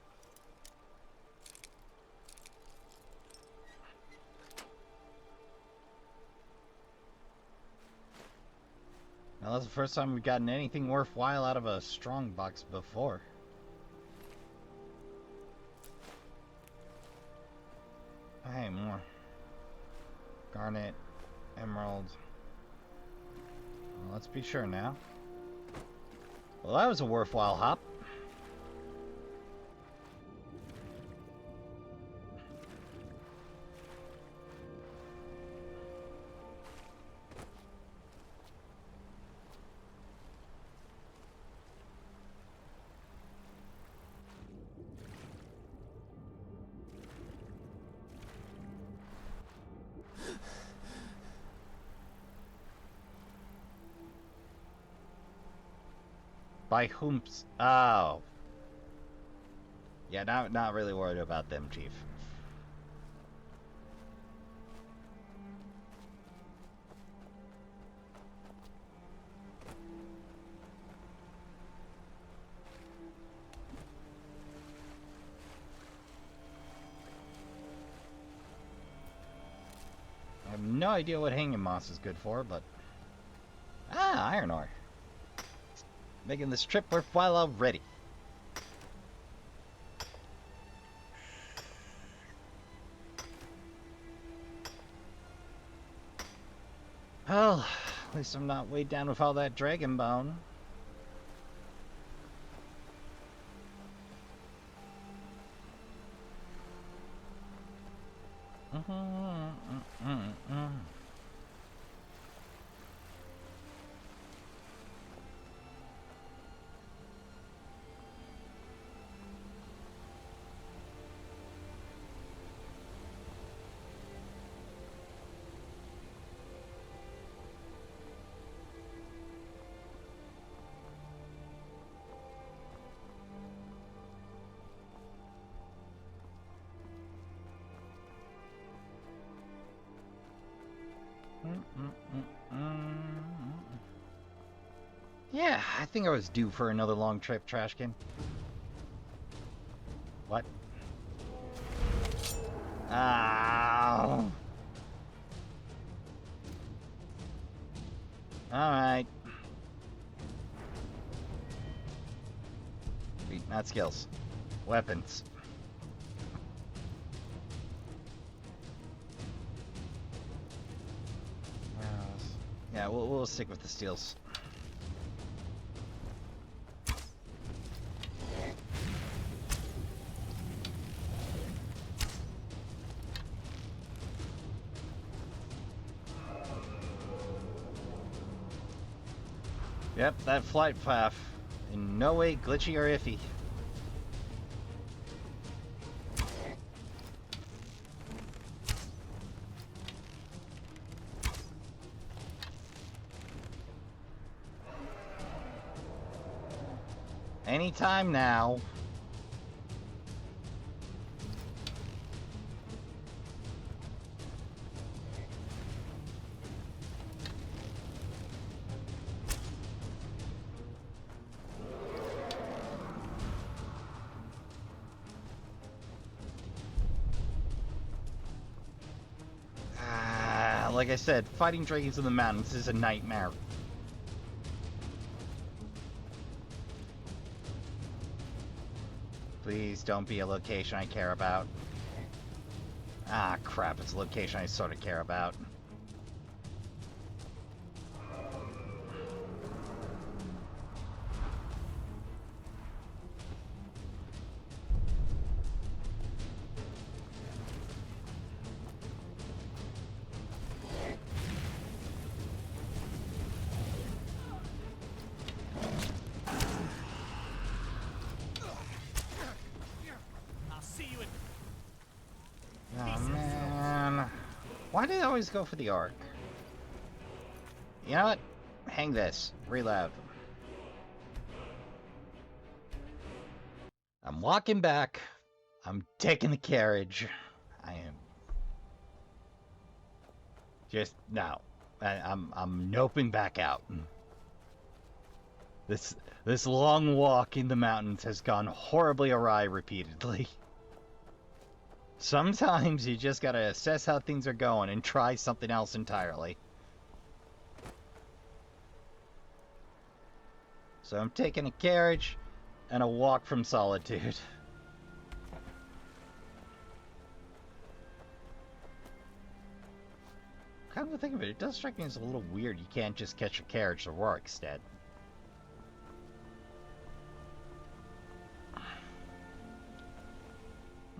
Now that's the first time we've gotten anything worthwhile out of a strong box before. Hey, more. Garnet, emerald. Well, let's be sure now. Well, that was a worthwhile hop. By whom's... Oh. Yeah, not really worried about them, Chief. no idea what hanging moss is good for, but... Ah, iron ore. Making this trip worthwhile already. Well, at least I'm not weighed down with all that dragon bone. Yeah, I think I was due for another long trip, Trashkin. What? Ow. Alright. Not skills. Weapons. Yeah, we'll stick with the steels. Yep, that flight path. In no way glitchy or iffy. Anytime now. Like I said, fighting dragons in the mountains is a nightmare. Please don't be a location I care about. Ah, crap, it's a location I sort of care about. Why do they always go for the arc? You know what? Hang this. Reload. I'm walking back. I'm taking the carriage. I am. Just no. I'm noping back out. This long walk in the mountains has gone horribly awry repeatedly. Sometimes you just gotta assess how things are going and try something else entirely. So I'm taking a carriage and a walk from solitude. Come to think of it, it does strike me as a little weird you can't just catch a carriage to Rorikstead.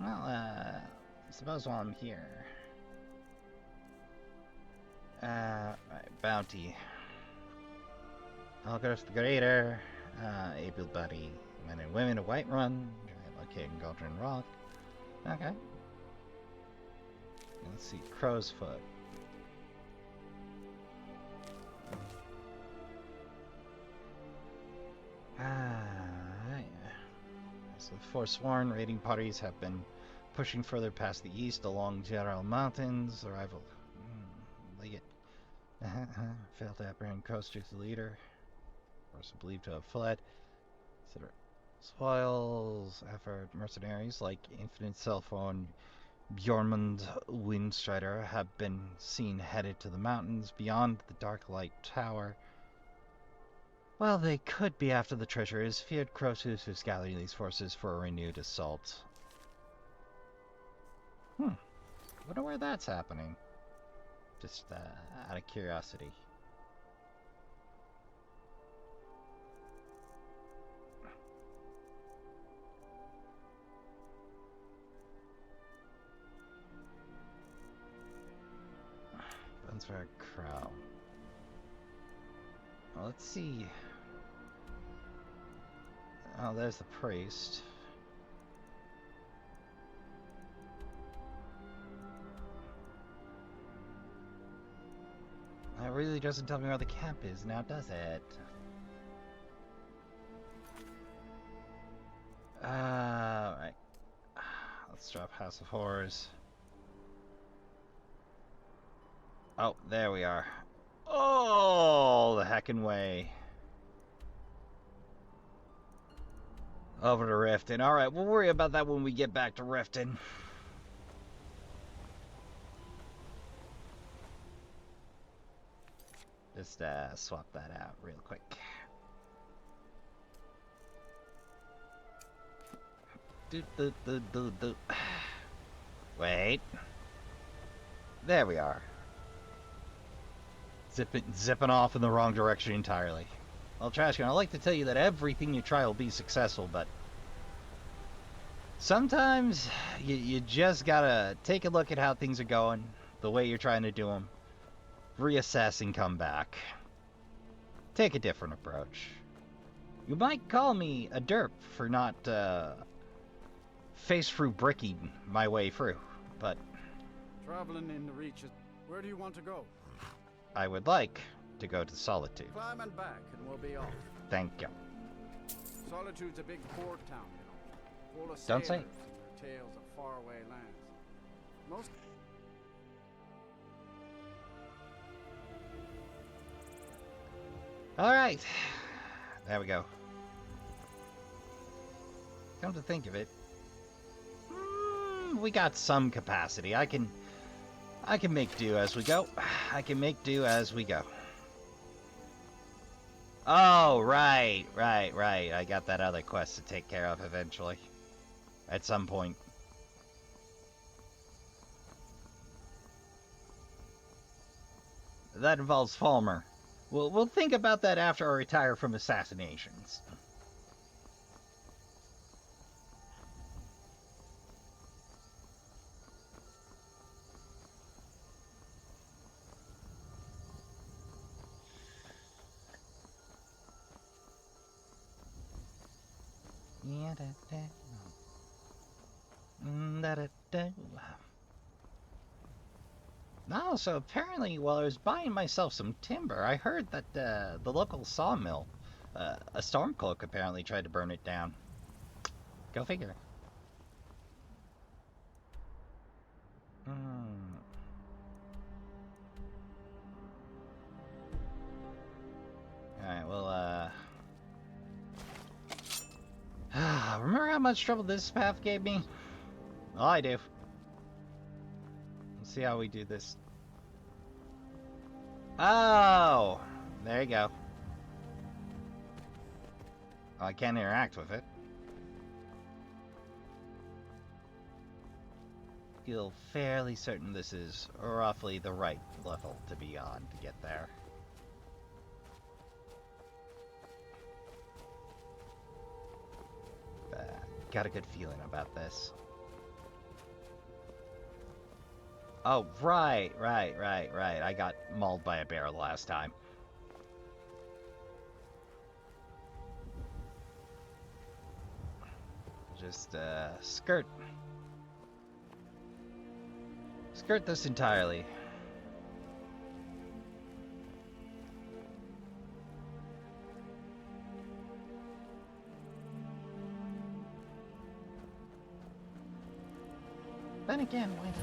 Well, suppose while I'm here. Right, bounty. I'll go to the greater, able-bodied men and women of Whiterun, located in Galdrin Rock. Okay. Let's see, Crow's Foot. So the Foresworn raiding parties have been pushing further past the east along General Mountains. The rival Legate failed to apprehend Kostrik's leader. Person believed to have fled. Consider spoils effort mercenaries like Infinite Cell Phone Bjormund Windstrider have been seen headed to the mountains beyond the Dark Light Tower. Well, they could be after the treasure. It is feared Crotus is gathering these forces for a renewed assault. Wonder where that's happening. Just out of curiosity. Bones for a crow. Well, let's see. Oh, there's the priest. That really doesn't tell me where the camp is now, does it? Right. Let's drop House of Horrors. Oh, there we are. Oh, the heckin' way. Over to Riften. Alright, we'll worry about that when we get back to Riften. Just swap that out real quick. Wait. There we are. Zipping off in the wrong direction entirely. Well, Trashkin, I'd like to tell you that everything you try will be successful, but sometimes you just gotta take a look at how things are going, the way you're trying to do them, reassess and come back. Take a different approach. You might call me a derp for not face-through bricking my way through, but Traveling in the Reaches, where do you want to go? I would like to go to Solitude. Climb and back, and we'll be off. Thank you. Solitude's a big port town, you know, full of Don't say. sailors and their tales of faraway lands. Most. All right, there we go. Come to think of it, we got some capacity. I can make do as we go. I can make do as we go. Oh, right. I got that other quest to take care of eventually. At some point. That involves Falmer. We'll think about that after I retire from assassinations. No, so apparently while I was buying myself some timber, I heard that the local sawmill, a stormcloak apparently tried to burn it down. Go figure. Alright, well, remember how much trouble this path gave me? Well, I do. Let's see how we do this. Oh! There you go. Well, I can't interact with it. Feel fairly certain this is roughly the right level to be on to get there. Got a good feeling about this. Oh, right. I got mauled by a bear last time. Just, skirt this entirely. Then again, why not?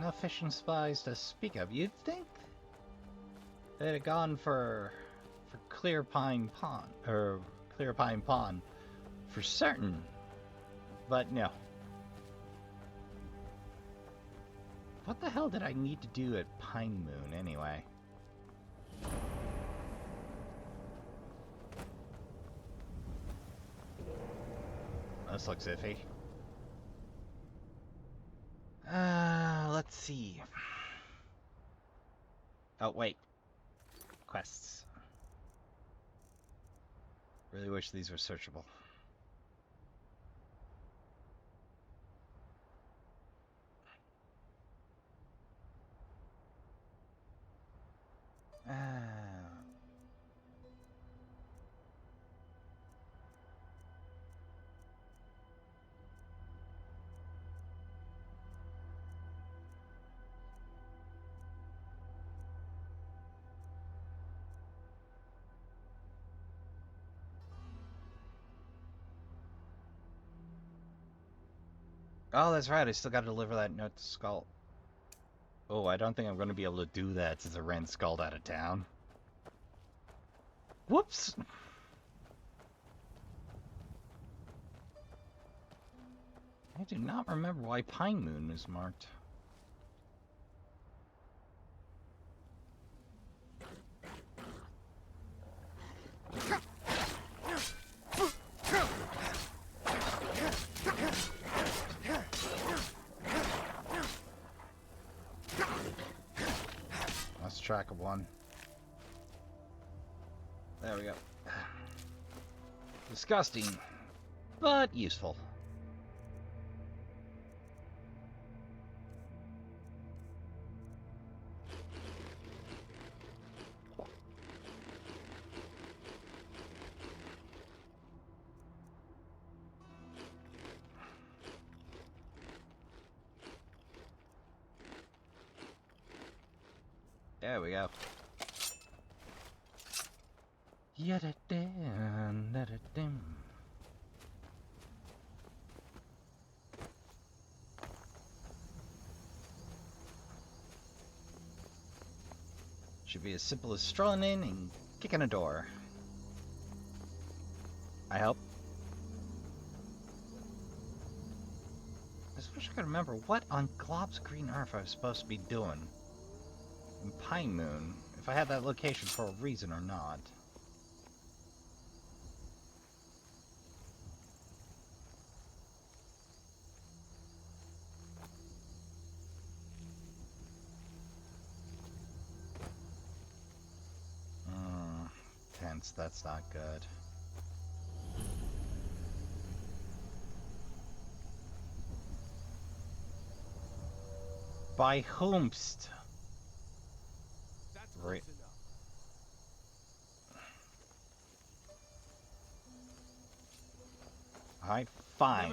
No fishing supplies to speak of. You'd think they'd have gone for Clear Pine Pond, or Clear Pine Pond for certain, but no. What the hell did I need to do at Pine Moon anyway? This looks iffy. Let's see. Oh, wait. Quests. Really wish these were searchable. Oh, that's right. I still got to deliver that note to Skull. Oh, I don't think I'm going to be able to do that since I ran Skull out of town. Whoops! I do not remember why Pine Moon is marked. Lost track of one. There we go. Disgusting, but useful. There we go. Should be as simple as strolling in and kicking a door. I hope. I just wish I could remember what on Glob's green earth I was supposed to be doing in Pine Moon, if I had that location for a reason or not. Tense, that's not good. By whomst? Right. Alright, fine.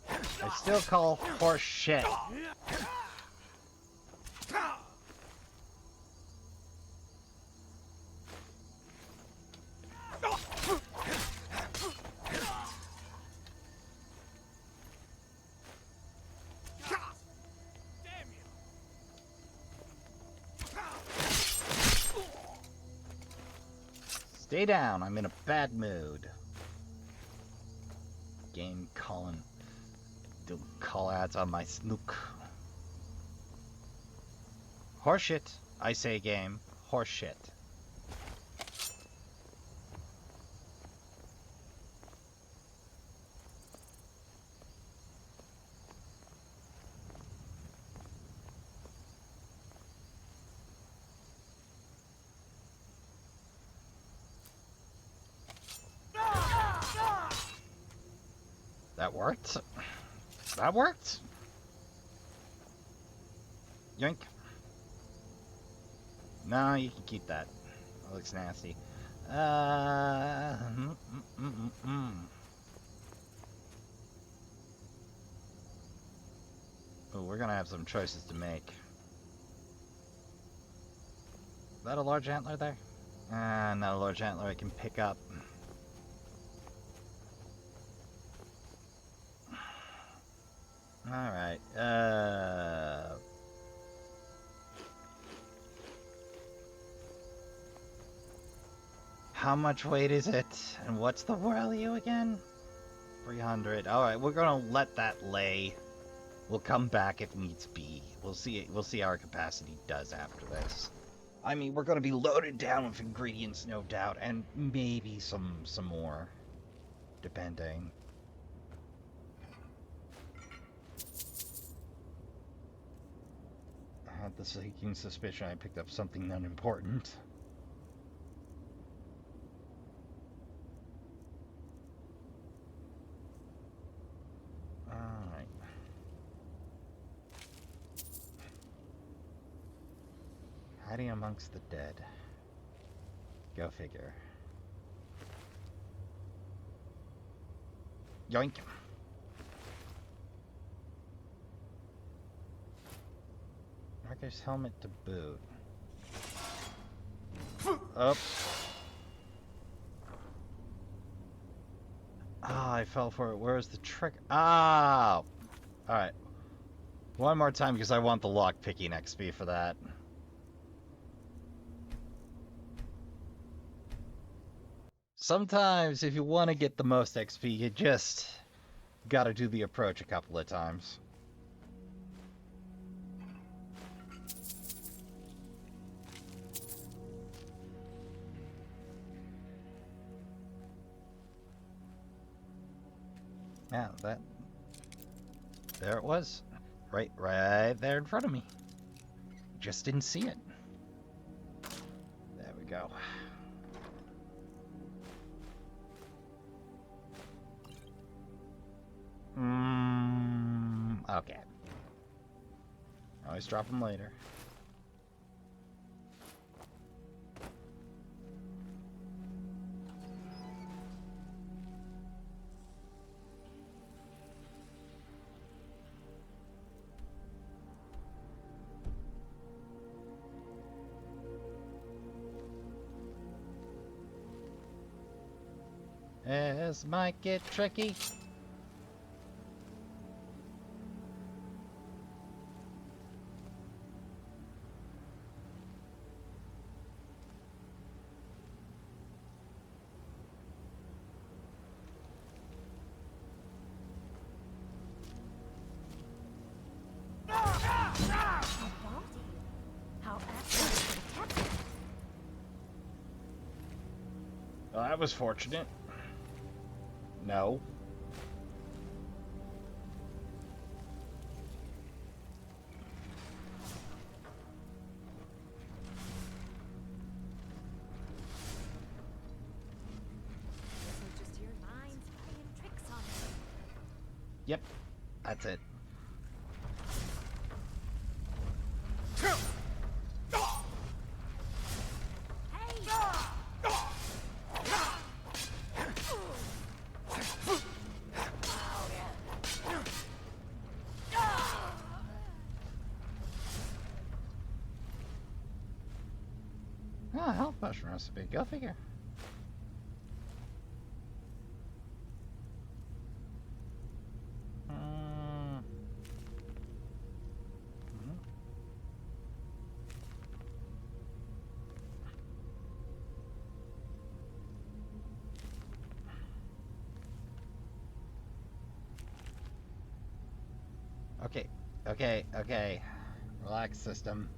I still call horse shit. Stay down, I'm in a bad mood. Game calling. Do call ads on my snook. Horseshit, I say game. Horseshit. That worked. That worked. Yoink. No, you can keep that. That looks nasty. Oh, we're gonna have some choices to make. Is that a large antler there? Not a large antler I can pick up. Alright, how much weight is it? And what's the value again? 300. Alright, we're gonna let that lay. We'll come back if needs be. We'll see how our capacity does after this. I mean, we're gonna be loaded down with ingredients, no doubt, and maybe some more. Depending. I had the sinking suspicion I picked up something unimportant. Alright. Hiding amongst the dead. Go figure. Yoink. Marcus helmet to boot. Up. Ah, I fell for it. Where's the trick? Ah! Alright. One more time because I want the lock-picking XP for that. Sometimes, if you want to get the most XP, you just gotta do the approach a couple of times. Yeah, there it was. Right there in front of me. Just didn't see it. There we go. Okay. Always drop them later. This might get tricky. Well, that was fortunate. No. Yep, that's it. Ah, health potion recipe. Go figure. Okay. Relax, system.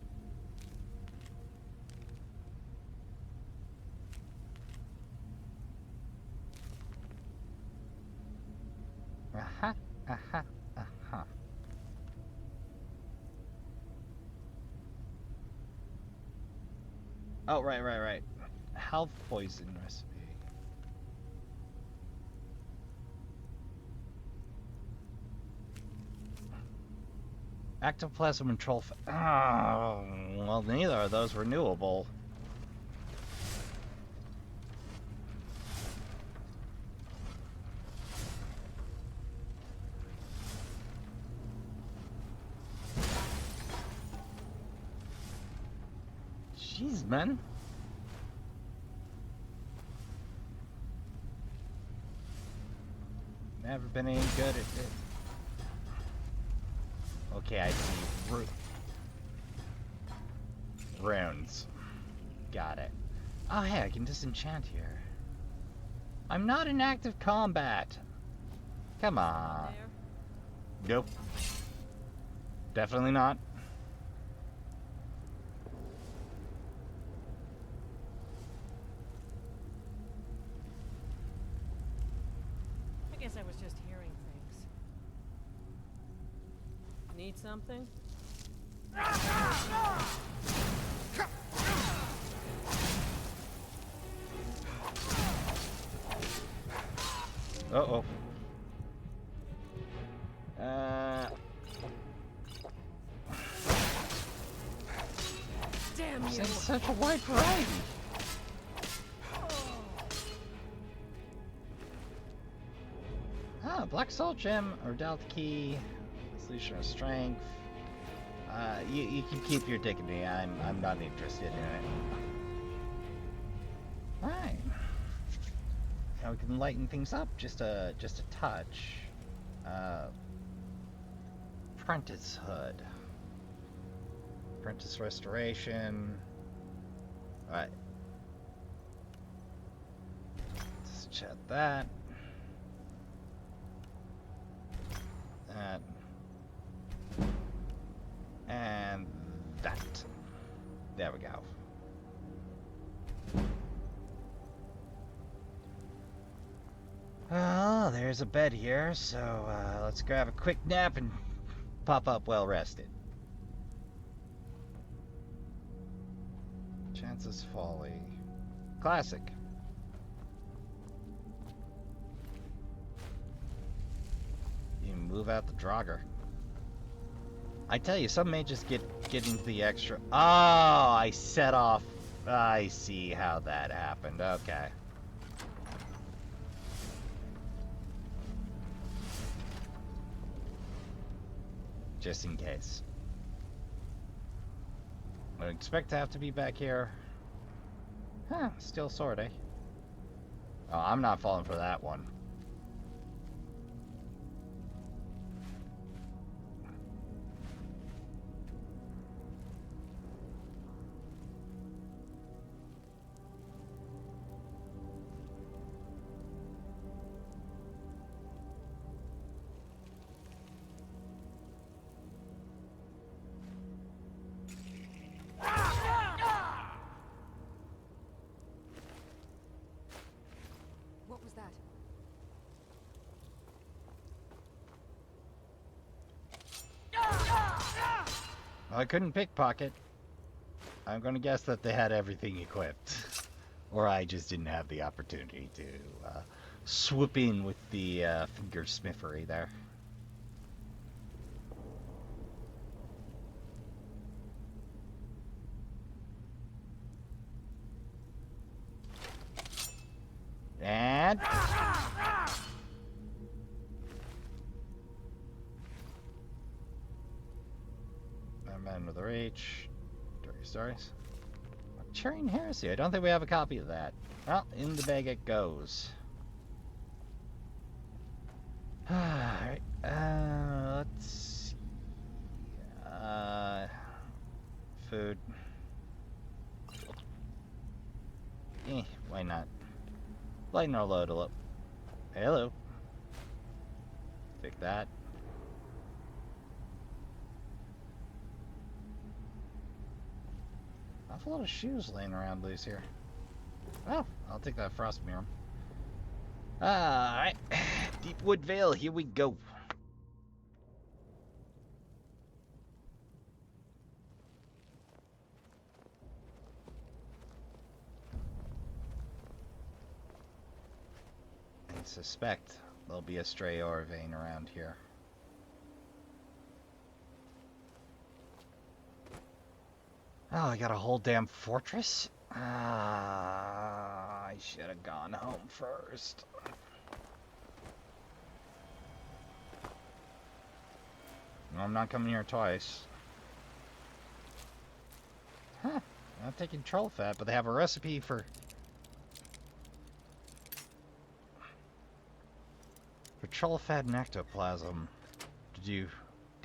Aha. Oh, right. Health poison recipe. Ectoplasm and troll. Oh, well, neither of those were renewable. Jeez, man. Never been any good at it. okay, I see. Runes. Got it. Oh, hey, I can disenchant here. I'm not in active combat. Come on. Nope. Definitely not. I guess I was just hearing things. Need something? Uh-oh. Damn you! It's such a wide variety. Ah, Black Soul Gem or Delta Key, Solution of Strength. You can keep your dignity. I'm not interested in it. Alright. Now we can lighten things up just a touch. Apprentice Hood. Apprentice Restoration. Alright. Let's check that. That. And that. There we go. Well, there's a bed here, so let's grab a quick nap and pop up well rested. Chances Folly. Classic. You move out the Draugr. I tell you, some mages get into the extra... Oh, I set off... I see how that happened. Okay. Just in case. I expect to have to be back here. Huh, steel sword, eh? Oh, I'm not falling for that one. What was that? I couldn't pickpocket. I'm gonna guess that they had everything equipped. Or I just didn't have the opportunity to swoop in with the fingersmithery there. And... Man with a reach. Dirty stories. Cherry Heresy. I don't think we have a copy of that. Well, in the bag it goes. Alright. Let's see. Food. Why not? Lighten our load a little. Hello. Take that. Awful lot of shoes laying around loose here. Oh, I'll take that frost mirror. Alright. Deepwood Vale, here we go. I suspect there'll be a stray ore vein around here. Oh, I got a whole damn fortress? I should have gone home first. No, I'm not coming here twice. Huh. I'm taking troll fat, but they have a recipe for troll fat and ectoplasm to do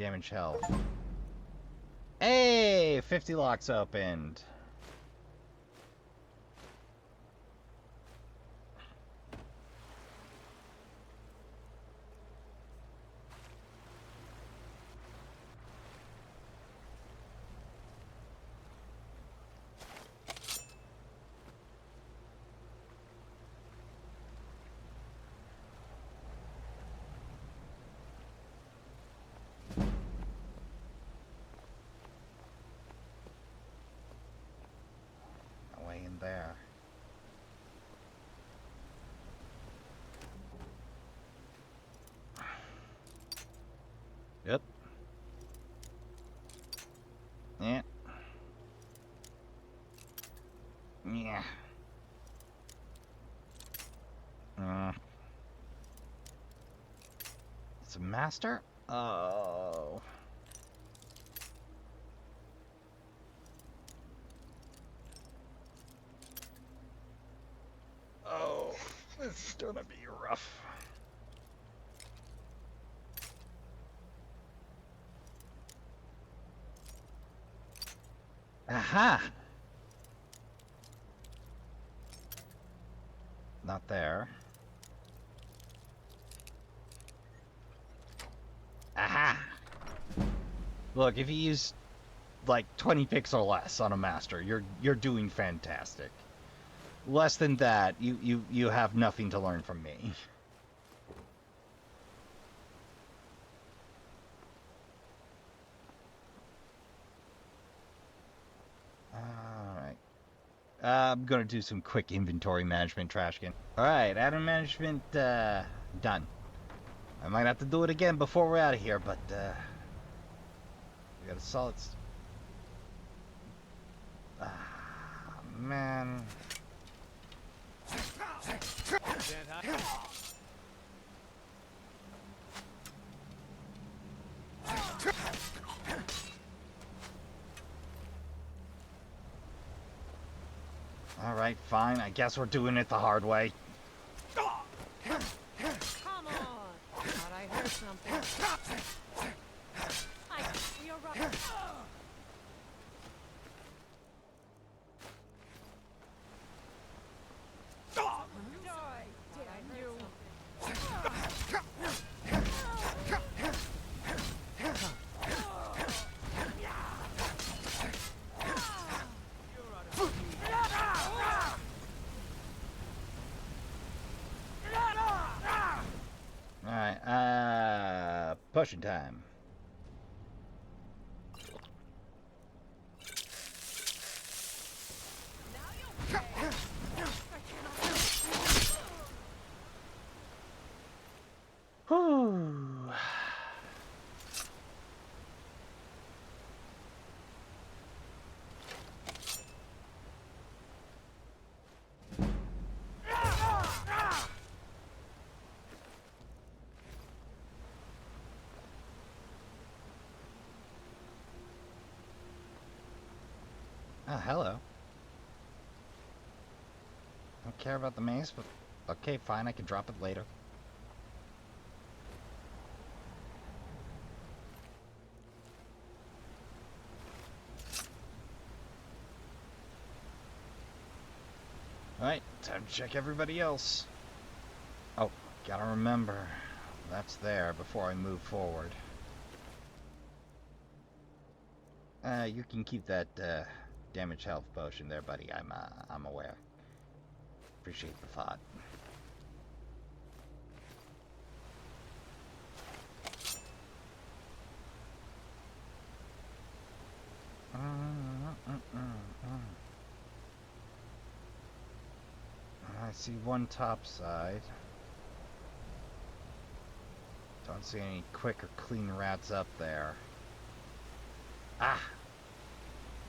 damage health. Hey! 50 locks opened. There. Yep. Yeah. Yeah. It's a master? Oh. Oh, this is gonna be rough. Aha! Not there. Aha! Look, if you use like 20 picks or less on a master, you're doing fantastic. Less than that, you have nothing to learn from me. Alright. I'm gonna do some quick inventory management, Trashkin. Alright, item management, done. I might have to do it again before we're out of here, but, we got a solid... man... Alright, fine. I guess we're doing it the hard way. Come on! Thought I heard something. We are right. Alright, potion time. Whew. Oh, hello. Don't care about the mace, but okay, fine, I can drop it later. Alright, time to check everybody else. Oh, gotta remember, that's there before I move forward. You can keep that, damage health potion there, buddy. I'm aware. Appreciate the thought. I see one top side. Don't see any quick or clean routes up there. Ah!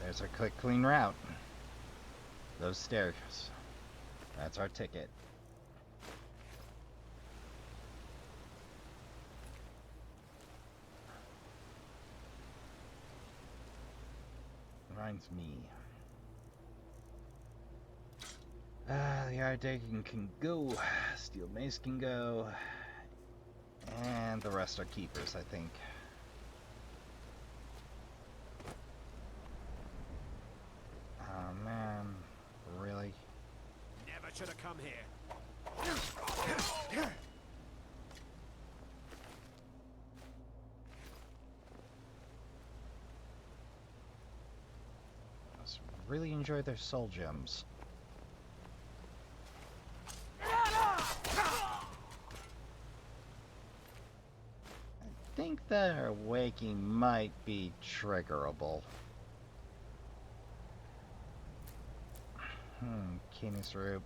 There's our quick, clean route. Those stairs. That's our ticket. Reminds me. The Iron Daggers can go. Steel Mace can go. And the rest are keepers, I think. Must really enjoy their soul gems. I think their waking might be triggerable. Keenest root.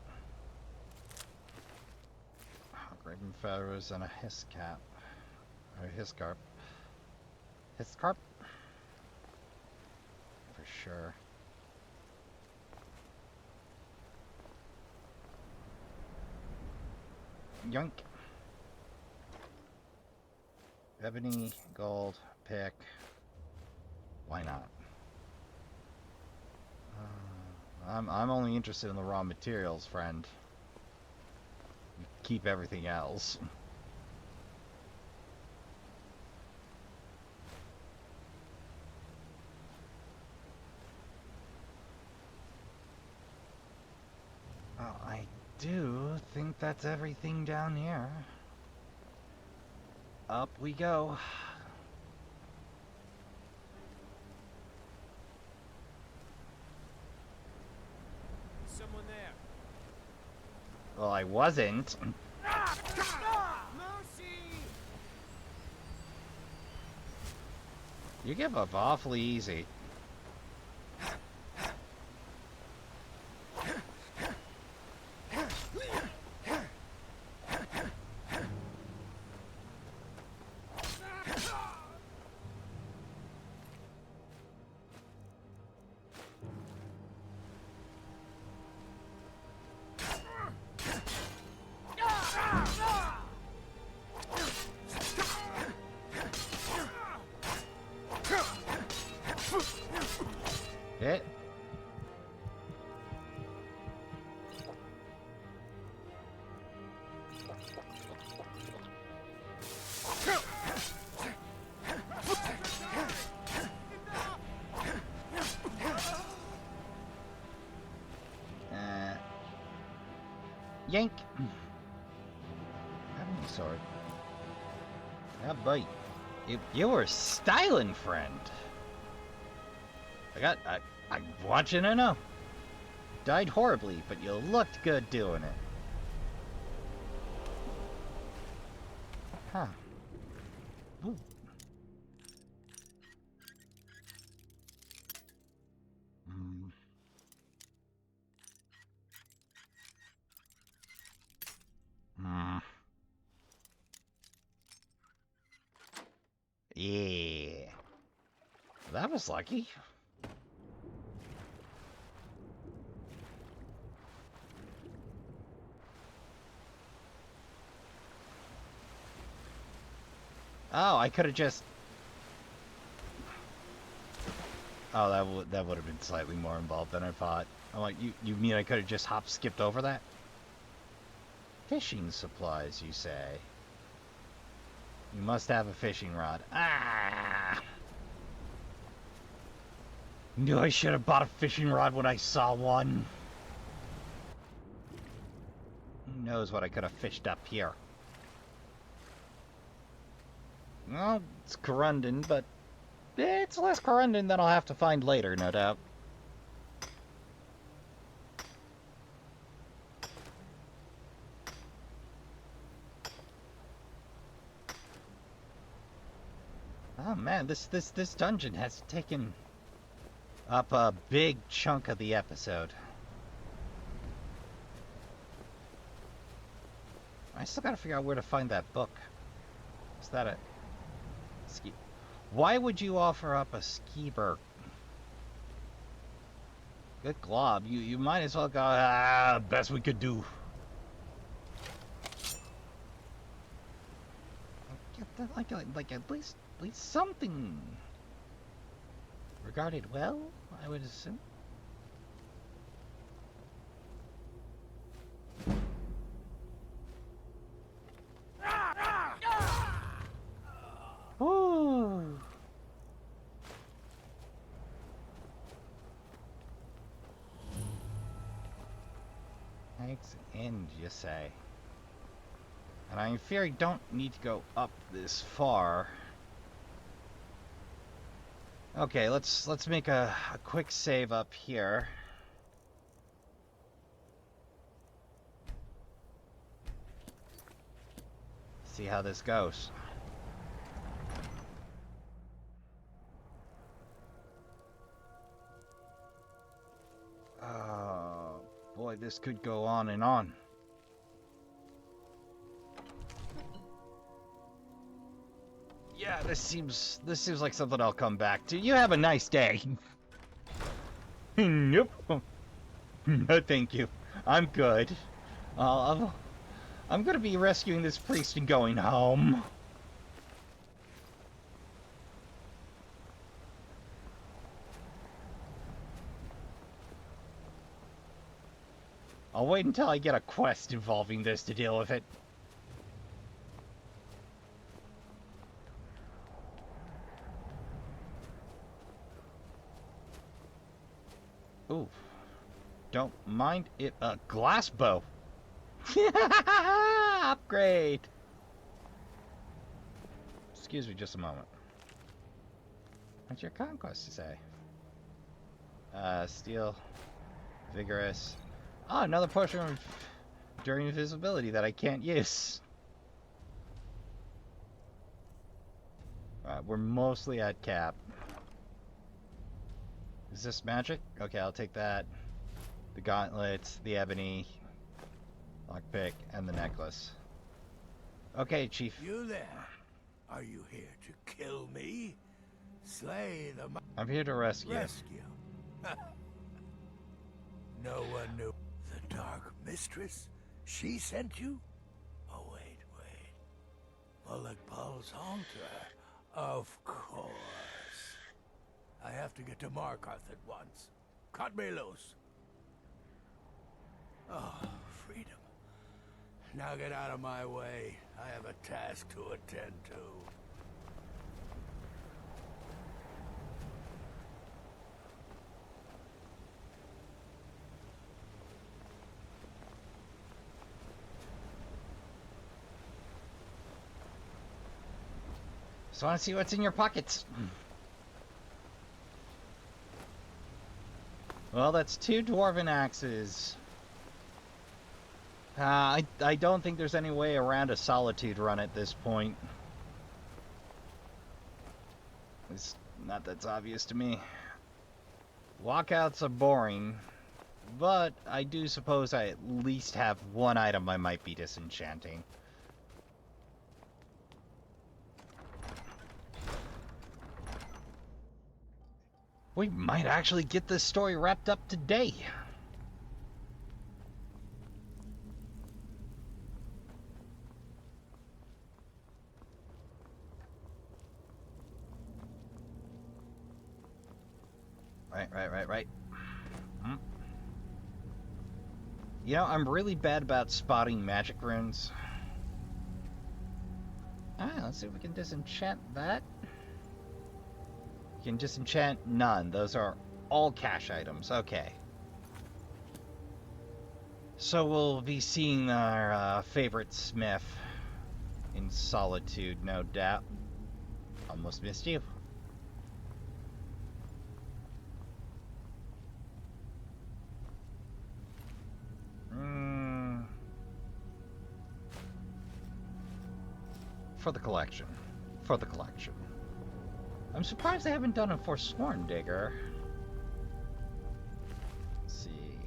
Raven feathers and a hiscap. Or hiscarp. Hiscarp? For sure. Yoink. Ebony, gold, pick. Why not? I'm only interested in the raw materials, friend. Keep everything else. Well, I do think that's everything down here. Up we go. Someone there. Well, I wasn't. You give up awfully easy. Hit. Yank. Ebony sword. Ah, bite. You were styling, friend. I want you to know. Died horribly, but you looked good doing it. Huh. Ooh. Yeah. That was lucky. Oh, I could have just... Oh, that would have been slightly more involved than I thought. I'm like, you mean I could have just skipped over that? Fishing supplies, you say? You must have a fishing rod. Ah! Knew I should have bought a fishing rod when I saw one. Who knows what I could have fished up here? Well, it's Corundum, but it's less Corundum than I'll have to find later, no doubt. Oh man, this dungeon has taken up a big chunk of the episode. I still gotta figure out where to find that book. Is that a ski? Why would you offer up a skeeber? Good glob. You might as well go. Best we could do. Like at least something regarded well, I would assume. Ooh. Thanks and you say? And I fear I don't need to go up this far. Okay, let's make a quick save up here. See how this goes. Oh boy, this could go on and on. Yeah, this seems like something I'll come back to. You have a nice day. Nope. No, thank you. I'm good. I'm gonna be rescuing this priest and going home. I'll wait until I get a quest involving this to deal with it. Ooh. Don't mind it. A glass bow. Upgrade. Excuse me just a moment. What's your conquest to say? Steel. Vigorous. Oh, another potion of enduring invisibility that I can't use. Alright, we're mostly at cap. Is this magic? Okay, I'll take that. The gauntlets, the ebony, lockpick, and the necklace. Okay, Chief. You there? Are you here to kill me? Slay the... I'm here to rescue. Rescue? No one knew. The Dark Mistress? She sent you? Oh, wait. Bullet Paul's Haunter? Of course. I have to get to Markarth at once. Cut me loose. Oh, freedom. Now get out of my way. I have a task to attend to. Just want to see what's in your pockets. Well, that's 2 dwarven axes. I don't think there's any way around a solitude run at this point. It's not that's obvious to me. Walkouts are boring, but I do suppose I at least have one item I might be disenchanting. We might actually get this story wrapped up today. Right. You know, I'm really bad about spotting magic runes. Alright, let's see if we can disenchant that. You can disenchant none. Those are all cash items. Okay. So we'll be seeing our favorite smith in solitude, no doubt. Almost missed you. For the collection. For the collection. I'm surprised they haven't done a Foresworn digger. Let's see.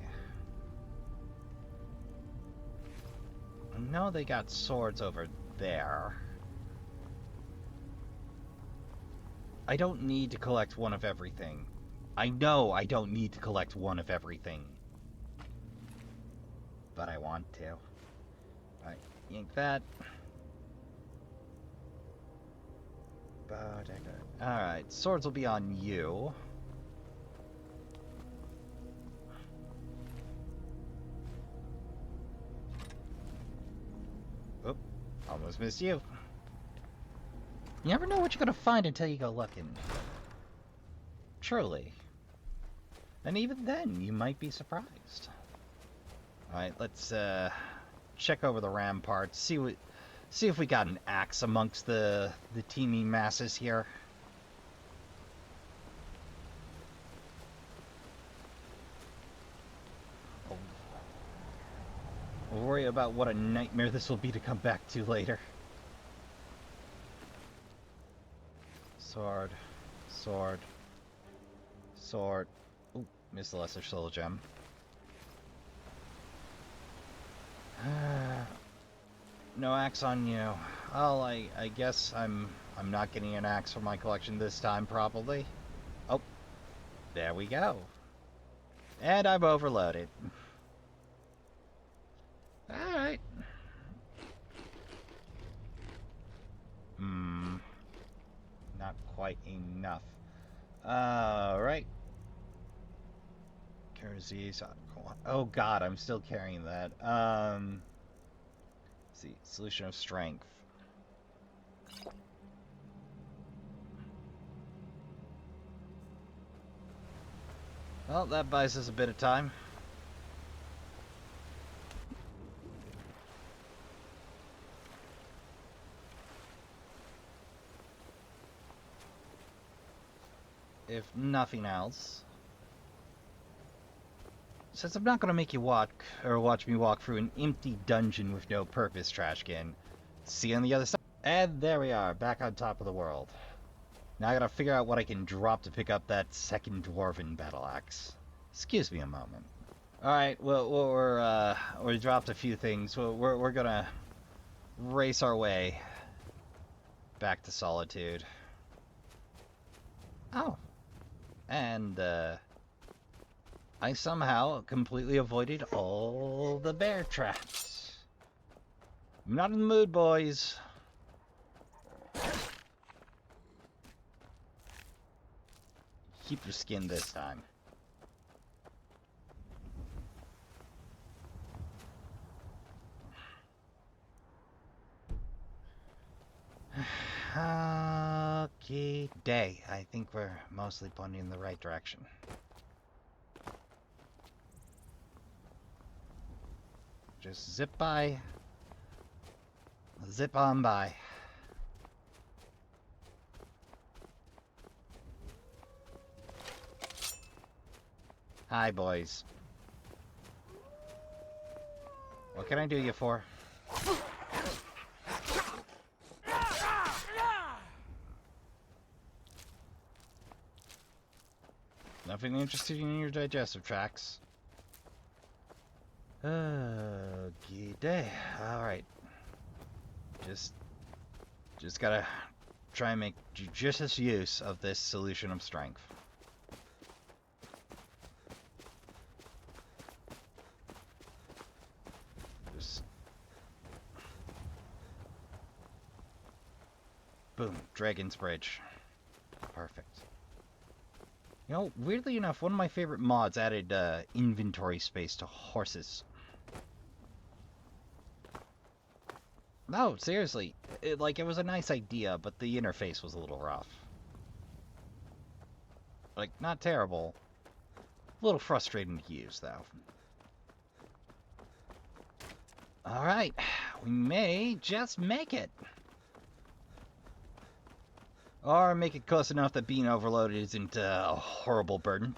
I know they got swords over there. I don't need to collect one of everything. I know I don't need to collect one of everything. But I want to. Alright, yank that. Alright, swords will be on you. Oop, almost missed you. You never know what you're gonna find until you go looking. Truly. And even then, you might be surprised. Alright, let's check over the ramparts, see if we got an axe amongst the teeming masses here. We'll worry about what a nightmare this will be to come back to later. Sword. Sword. Sword. Ooh, missed the lesser soul gem. No axe on you. Well, I guess I'm not getting an axe for my collection this time, probably. Oh, there we go. And I'm overloaded. Alright. Not quite enough. Alright. Kerzies. Oh god, I'm still carrying that. Let's see. Solution of strength. Well, that buys us a bit of time. If nothing else. Since I'm not going to make you watch me walk through an empty dungeon with no purpose, Trashkin. See you on the other side. And there we are, back on top of the world. Now I gotta figure out what I can drop to pick up that second dwarven battle axe. Excuse me a moment. Alright, well, we dropped a few things. We're gonna race our way back to Solitude. Oh. And, I somehow completely avoided all the bear traps. I'm not in the mood, boys. Keep your skin this time. Okay, day. I think we're mostly pointing in the right direction. Just zip by. Zip on by. Hi, boys. What can I do you for? Nothing interesting in your digestive tracts. Okay, day. Alright. Just gotta try and make judicious use of this solution of strength. Boom. Dragon's Bridge. Perfect. You know, weirdly enough, one of my favorite mods added inventory space to horses. No, seriously. It was a nice idea, but the interface was a little rough. Like, not terrible. A little frustrating to use, though. Alright. We may just make it. Or make it close enough that being overloaded isn't a horrible burden.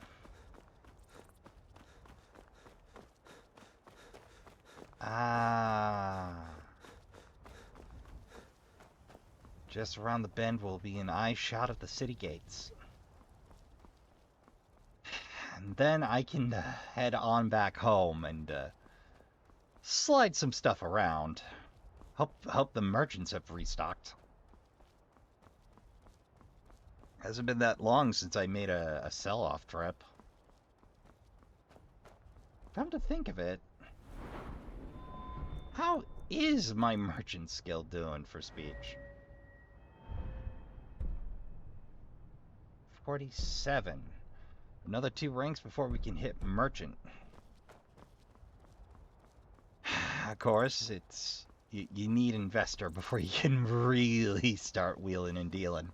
Just around the bend will be an eye shot of the city gates. And then I can head on back home and slide some stuff around. Hope the merchants have restocked. Hasn't been that long since I made a sell-off trip. Come to think of it, how is my merchant skill doing for speech? 47. Another 2 ranks before we can hit merchant. Of course, you need investor before you can really start wheeling and dealing.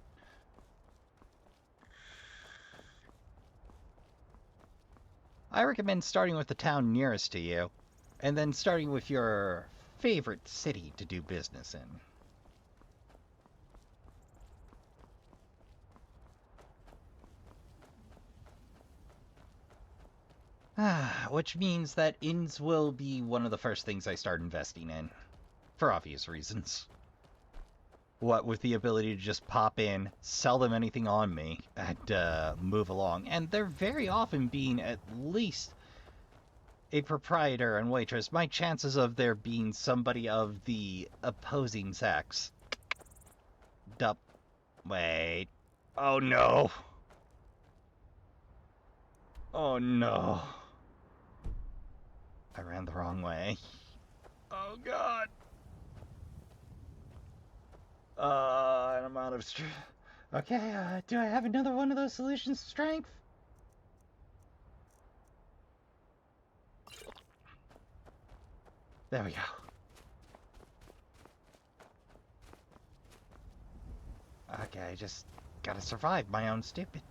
I recommend starting with the town nearest to you, and then starting with your favorite city to do business in. Which means that inns will be one of the first things I start investing in. For obvious reasons. What with the ability to just pop in, sell them anything on me, and move along. And they're very often being at least a proprietor and waitress. My chances of there being somebody of the opposing sex. Wait. Oh no. Oh no. I ran the wrong way. Oh god. And I'm out of strength. Okay, do I have another one of those solutions to strength? There we go. Okay, I just gotta survive my own stupid.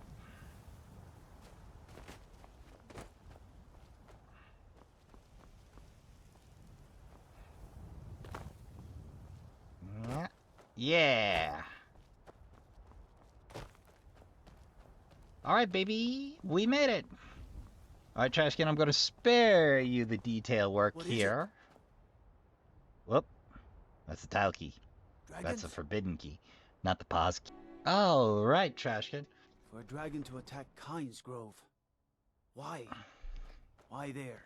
Yeah. Alright, baby. We made it. Alright, Trashkin, I'm going to spare you the detail work here. Whoop. That's the tile key. That's a forbidden key, not the pause key. Alright, Trashkin. For a dragon to attack Kyne's Grove. Why? Why there?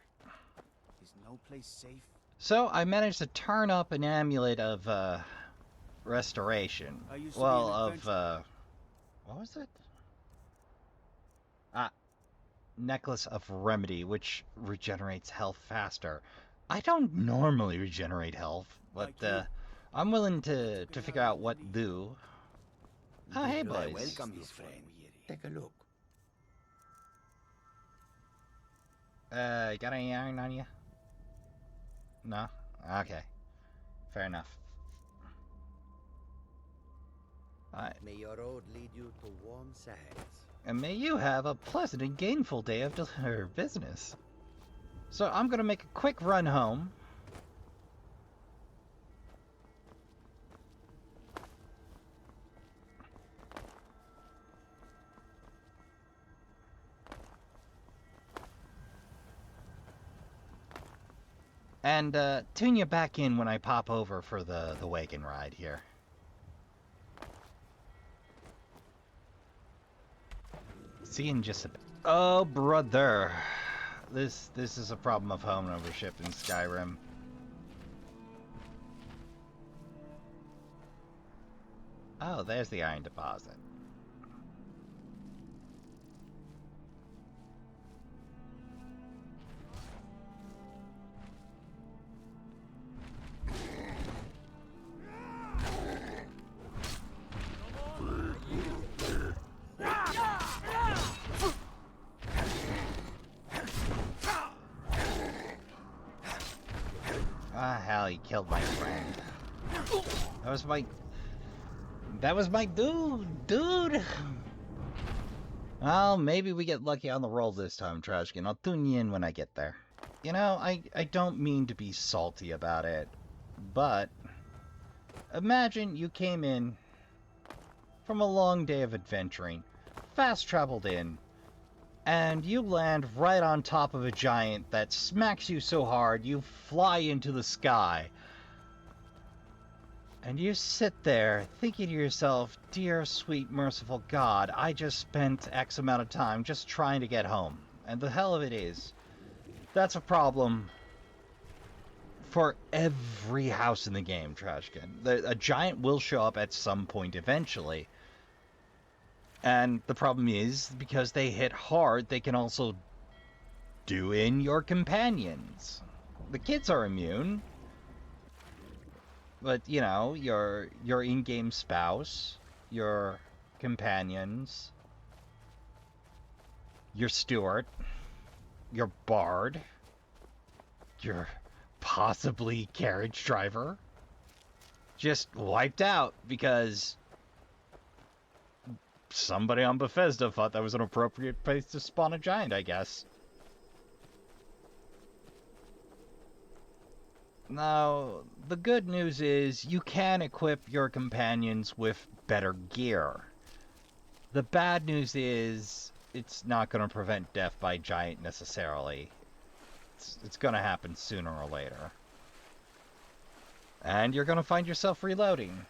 Is no place safe? So, I managed to turn up an amulet of, restoration. Well, of, what was it? Necklace of Remedy, which regenerates health faster. I don't normally regenerate health, but, I'm willing to figure out what do. Oh, hey, boys. Welcome you, friend. Take a look. Got any iron on you? No? Okay. Fair enough. May your road lead you to warm sands. And may you have a pleasant and gainful day of business. So I'm gonna make a quick run home. And tune you back in when I pop over for the wagon ride here. See you in just a bit. Oh, brother. This is a problem of home ownership in Skyrim. Oh, there's the iron deposit. Hell, he killed my friend. That was my dude. Well, maybe we get lucky on the roll this time, Trashkin. I'll tune you in when I get there. You know, I don't mean to be salty about it, but imagine you came in from a long day of adventuring, fast traveled in, and you land right on top of a giant that smacks you so hard you fly into the sky. And you sit there thinking to yourself, dear, sweet, merciful God, I just spent X amount of time just trying to get home. And the hell of it is, that's a problem for every house in the game, Trashkin. A giant will show up at some point eventually. And the problem is, because they hit hard, they can also do in your companions. The kids are immune. But, you know, your in-game spouse, your companions, your steward, your bard, your possibly carriage driver, just wiped out because somebody on Bethesda thought that was an appropriate place to spawn a giant, I guess. Now, the good news is you can equip your companions with better gear. The bad news is it's not going to prevent death by giant necessarily. It's going to happen sooner or later. And you're going to find yourself reloading,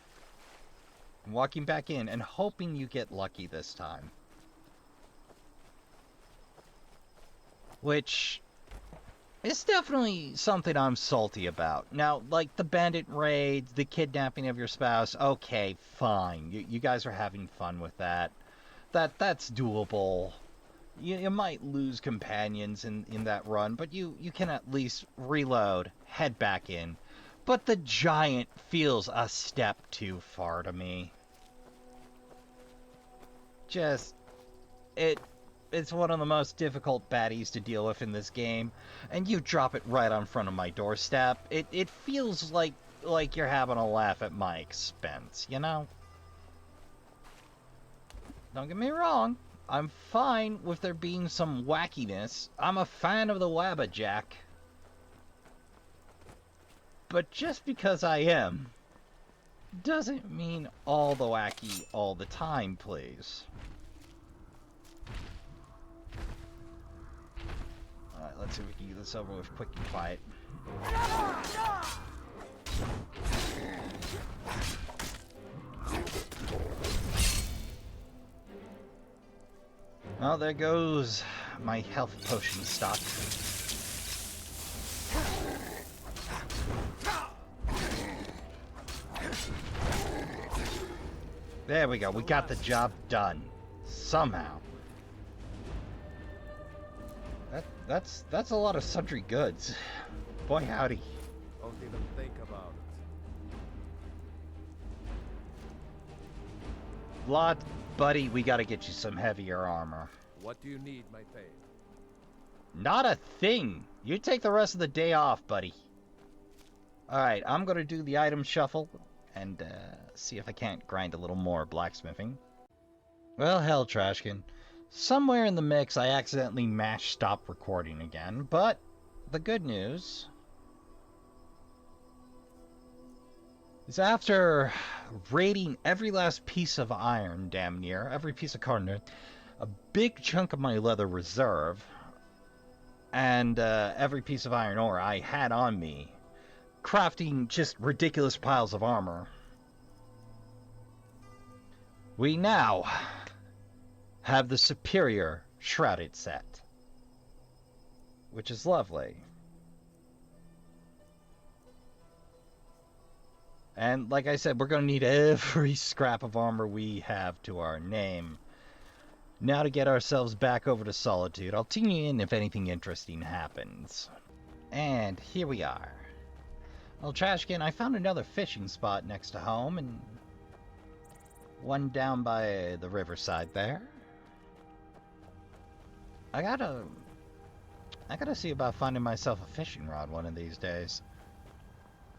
walking back in, and hoping you get lucky this time. Which is definitely something I'm salty about. Now, like the bandit raids, the kidnapping of your spouse, okay, fine. You guys are having fun with that. That's doable. You might lose companions in that run, but you can at least reload, head back in. But the giant feels a step too far to me. Just, it's one of the most difficult baddies to deal with in this game, and you drop it right on front of my doorstep. It feels like you're having a laugh at my expense, you know? Don't get me wrong, I'm fine with there being some wackiness. I'm a fan of the Wabbajack. But just because I am, doesn't mean all the wacky all the time, please. Alright, let's see if we can get this over with quick and quiet. Well, there goes my health potion stock. There we go, we got the job done. Somehow. That's a lot of sundry goods. Boy howdy. Don't even think about it. Lot, buddy, we gotta get you some heavier armor. What do you need, my pay? Not a thing. You take the rest of the day off, buddy. Alright, I'm gonna do the item shuffle and see if I can't grind a little more blacksmithing. Well, hell, Trashkin. Somewhere in the mix, I accidentally mashed stop recording again, but the good news is after raiding every last piece of iron, damn near, every piece of carbon, a big chunk of my leather reserve, and every piece of iron ore I had on me, crafting just ridiculous piles of armor, we now have the superior shrouded set, which is lovely. And like I said, we're going to need every scrap of armor we have to our name. Now to get ourselves back over to Solitude. I'll tune you in if anything interesting happens. And here we are. Well, Trashkin, I found another fishing spot next to home, and one down by the riverside there. I gotta see about finding myself a fishing rod one of these days.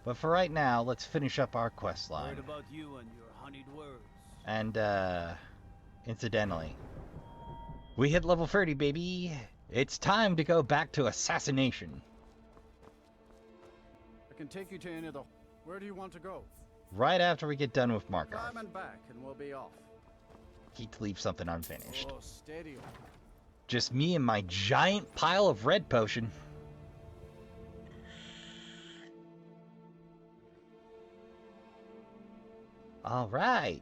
But for right now, let's finish up our quest line. Heard about you and your honeyed words. And, incidentally, we hit level 30, baby. It's time to go back to assassination. I can take you to any of the... Where do you want to go? Right after we get done with Markov. Climb and back, and we'll be off. Hate to leave something unfinished. Oh, steady. Just me and my giant pile of red potion. All right.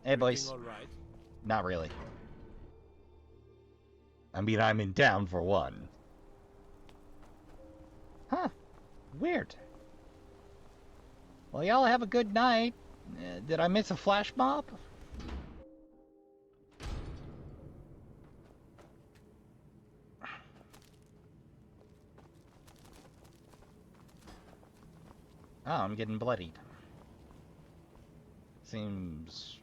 Hey, boys. All right? Not really. I mean, I'm in town for one. Huh. Weird. Well, y'all have a good night. Did I miss a flash mob? Oh, I'm getting bloodied. Seems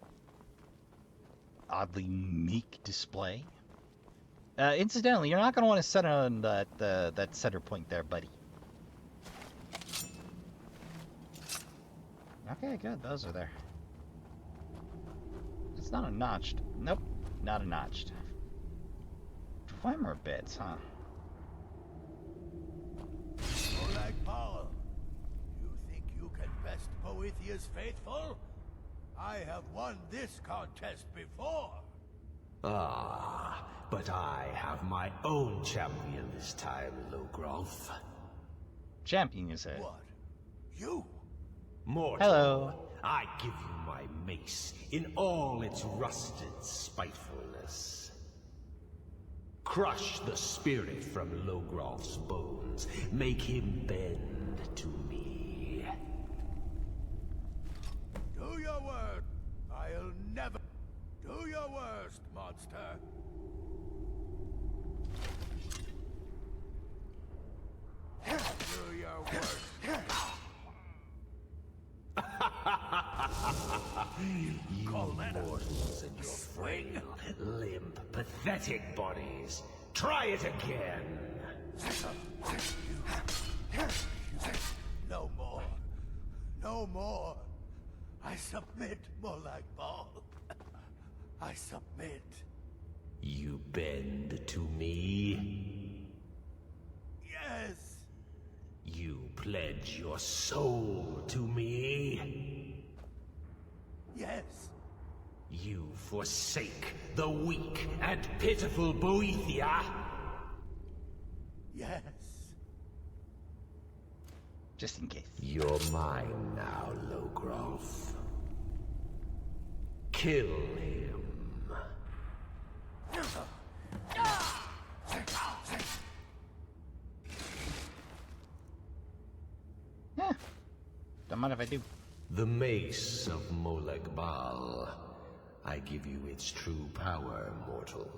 oddly meek display. Incidentally, you're not going to want to set on that center point there, buddy. Okay, good. Those are there. It's not a notched. Nope, not a notched. Flammer bits, huh? as faithful? I have won this contest before. Ah, but I have my own champion this time, Logrolf. Champion, you say? What? You? Mortal, hello. I give you my mace in all its rusted spitefulness. Crush the spirit from Logrolf's bones. Make him bend to me. Do your worst. I'll never... Do your worst, monster. Do your worst. You mortals and your frail, limp, pathetic bodies. Try it again. No more. No more. I submit, Molag Bal. I submit. You bend to me? Yes. You pledge your soul to me? Yes. You forsake the weak and pitiful Boethia? Yes. Just in case. You're mine now, Logrolf. Kill him. Yeah. Don't mind if I do. The mace of Molag Bal. I give you its true power, mortal.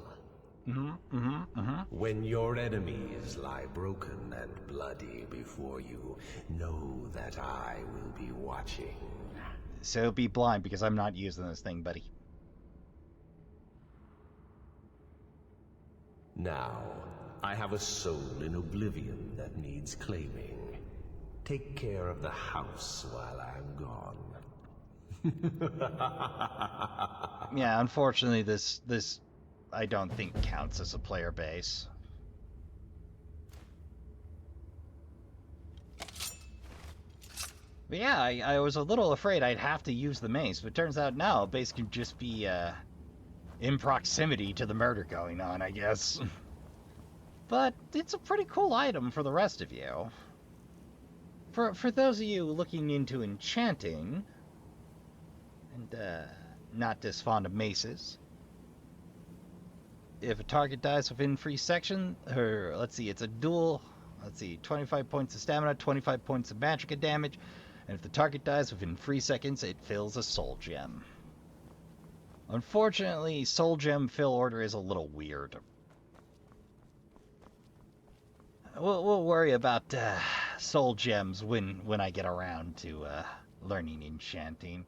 When your enemies lie broken and bloody before you, know that I will be watching. So be blind because I'm not using this thing, buddy. Now, I have a soul in oblivion that needs claiming. Take care of the house while I'm gone. Yeah, unfortunately, this I don't think counts as a player base. But yeah, I was a little afraid I'd have to use the mace, but it turns out no, base can just be in proximity to the murder going on, I guess. But it's a pretty cool item for the rest of you. For those of you looking into enchanting, and not as fond of maces, if a target dies within free section, or let's see, it's a dual, 25 points of stamina, 25 points of magicka damage, and if the target dies within 3 seconds, it fills a soul gem. Unfortunately, soul gem fill order is a little weird. We'll worry about soul gems when I get around to learning enchanting.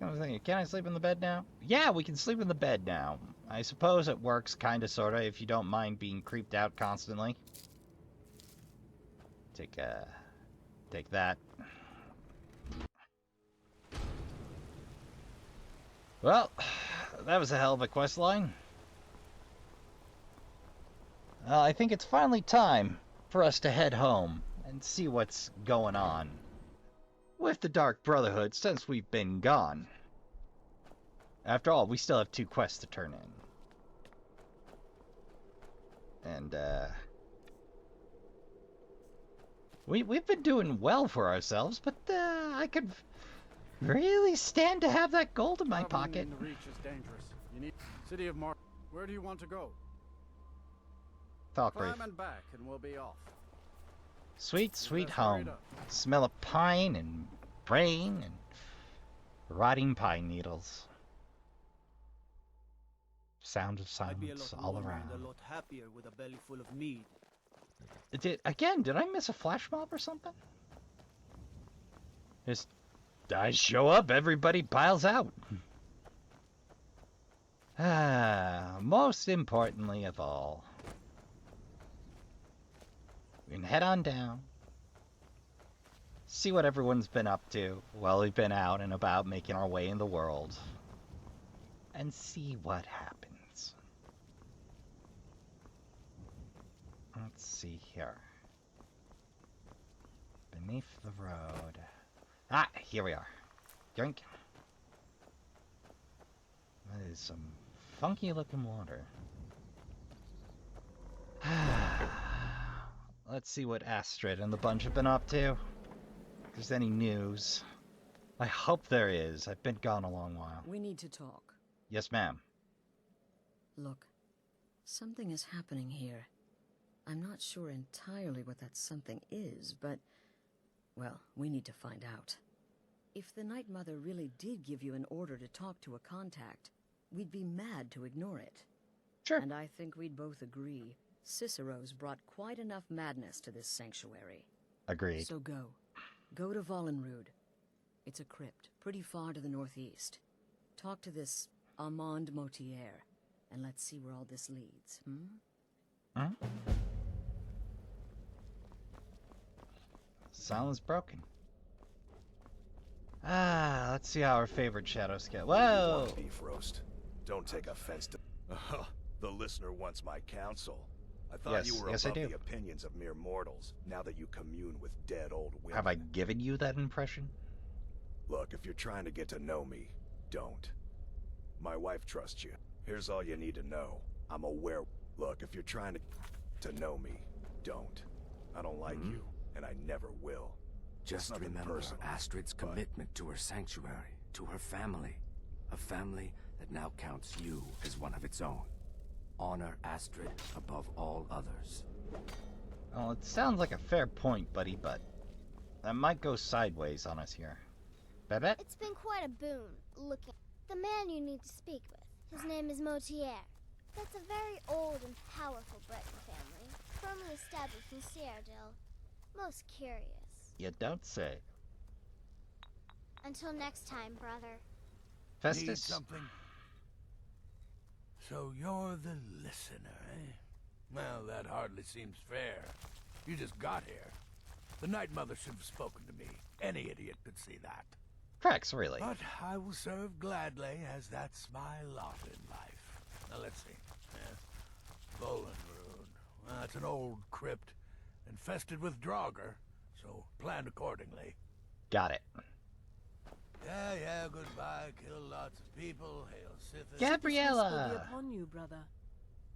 I was thinking, can I sleep in the bed now? Yeah, we can sleep in the bed now. I suppose it works kinda sorta if you don't mind being creeped out constantly. Take that. Well, that was a hell of a quest line. I think it's finally time for us to head home and see what's going on with the Dark Brotherhood since we've been gone. After all, we still have 2 quests to turn in. And, we've been doing well for ourselves, but, I could really stand to have that gold in my pocket. In the Reach is dangerous. You need City of Mar. Where do you want to go? Falkreath. Climb and back, and we'll be off. Sweet, sweet Let's hurry home. it up. Smell of pine and rain and rotting pine needles. Sound of I'd be a silence lot all warmer around. and a lot happier with a belly full of mead. Did I miss a flash mob or something? Just, I show up, everybody piles out. Most importantly of all, we can head on down, see what everyone's been up to while we've been out and about making our way in the world, and see what happens. Let's see here. beneath the road. Ah, here we are. Drink. That is some funky looking water. Let's see what Astrid and the bunch have been up to. If there's any news. I hope there is. I've been gone a long while. We need to talk. Yes, ma'am. Look, something is happening here. I'm not sure entirely what that something is, but... well, we need to find out. If the Night Mother really did give you an order to talk to a contact, we'd be mad to ignore it. Sure. And I think we'd both agree, Cicero's brought quite enough madness to this sanctuary. Agreed. So go. Go to Vollenrud. It's a crypt, pretty far to the northeast. Talk to this Armand Motier, and let's see where all this leads, Huh? Silence broken. Ah, let's see how our favorite shadows get. Whoa! Beef roast. Don't take offense to... the listener wants my counsel. I thought you were above the opinions of mere mortals, now that you commune with dead old women. Have I given you that impression? Look, if you're trying to get to know me, don't. My wife trusts you. Here's all you need to know. I'm aware. Look, if you're trying to know me, don't. I don't like you, and I never will. Just remember Astrid's commitment to her sanctuary, to her family. A family that now counts you as one of its own. Honor Astrid above all others. Well, it sounds like a fair point, buddy, but that might go sideways on us here. Babette? It's been quite a boon, looking. The man you need to speak with, his name is Motier. That's a very old and powerful Breton family, firmly established in Cyrodiil. Most curious. You don't say. Until next time, brother. Festus? Need something? So you're the listener, eh? Well, that hardly seems fair. You just got here. The Night Mother should have spoken to me. Any idiot could see that. Cracks, really. But I will serve gladly, as that's my lot in life. Now let's see. Vollenrud. Well, that's an old crypt, infested with Draugr, so plan accordingly. Got it. Yeah, goodbye. Kill lots of people. Hail Sithis. Gabriella! This will be upon you, brother.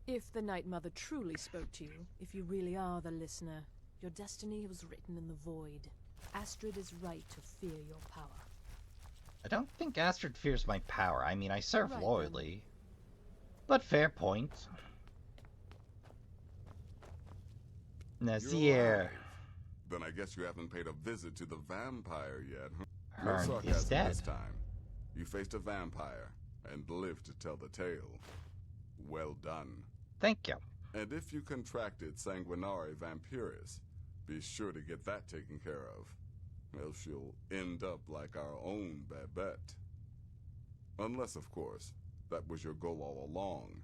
If the Night Mother truly spoke to you, if you really are the listener, your destiny was written in the void. Astrid is right to fear your power. I don't think Astrid fears my power. I mean, I serve Right, loyally. But fair point. Nazir. Then I guess you haven't paid a visit to the vampire yet, huh? Hearn No is sarcasm dead. this time. You faced a vampire and lived to tell the tale. Well done. Thank you. And if you contracted Sanguinari Vampiris, be sure to get that taken care of. Else you'll end up like our own Babette. Unless, of course, that was your goal all along.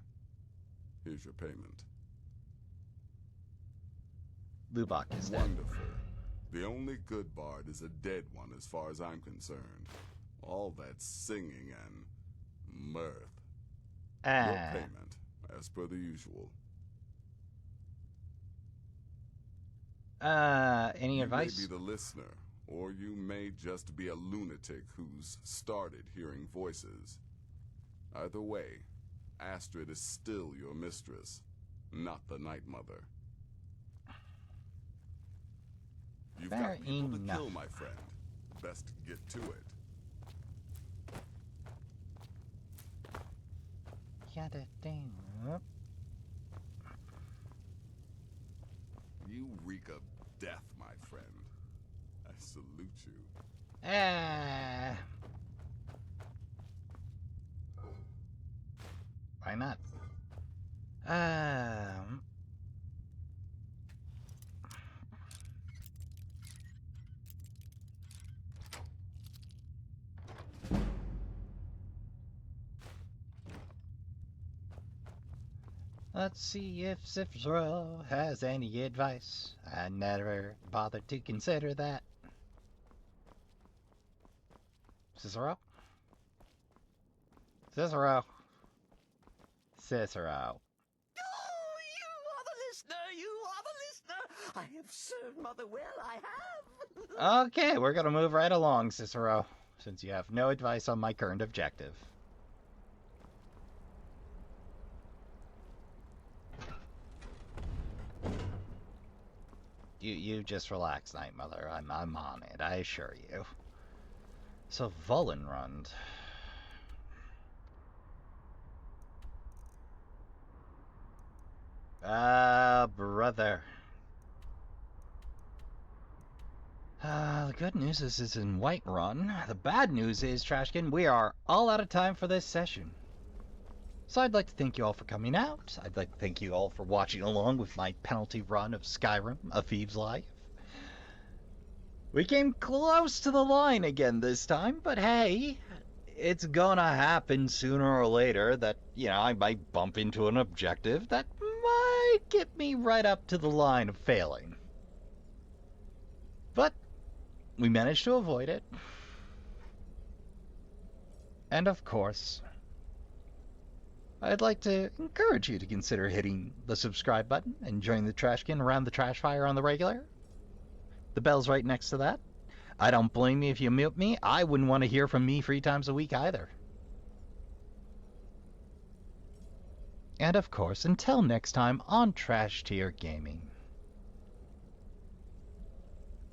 Here's your payment. Lubach is dead. Wonderful. The only good bard is a dead one as far as I'm concerned. All that singing and mirth. Your payment, as per the usual. Any advice? You may be the listener, or you may just be a lunatic who's started hearing voices. Either way, Astrid is still your mistress, not the Night Mother. You've Fair got people enough. to kill, my friend. Best get to it. Yada ding. You reek of death, my friend. I salute you. Why not? Let's see if Cicero has any advice. I never bothered to consider that. Cicero? Cicero? Cicero. Oh, you are the listener! You are the listener! I have served Mother well, I have! Okay, we're gonna move right along, Cicero, since you have no advice on my current objective. You just relax, Night Mother. I'm on it, I assure you. So, Volenrund. Brother. The good news is it's in Whiterun. The bad news is, Trashkin, we are all out of time for this session. So I'd like to thank you all for coming out. I'd like to thank you all for watching along with my penalty run of Skyrim, A Thief's Life. We came close to the line again this time, but hey, it's gonna happen sooner or later that, I might bump into an objective that might get me right up to the line of failing. But we managed to avoid it. And of course, I'd like to encourage you to consider hitting the subscribe button and join the Trashkin around the trash fire on the regular. The bell's right next to that. I don't blame you if you mute me. I wouldn't want to hear from me 3 times a week either. And of course, until next time on Trash Tier Gaming,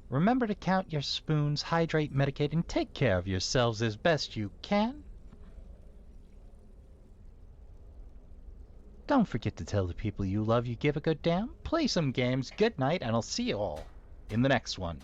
remember to count your spoons, hydrate, medicate, and take care of yourselves as best you can. Don't forget to tell the people you love you give a good damn. Play some games. Good night, and I'll see you all in the next one.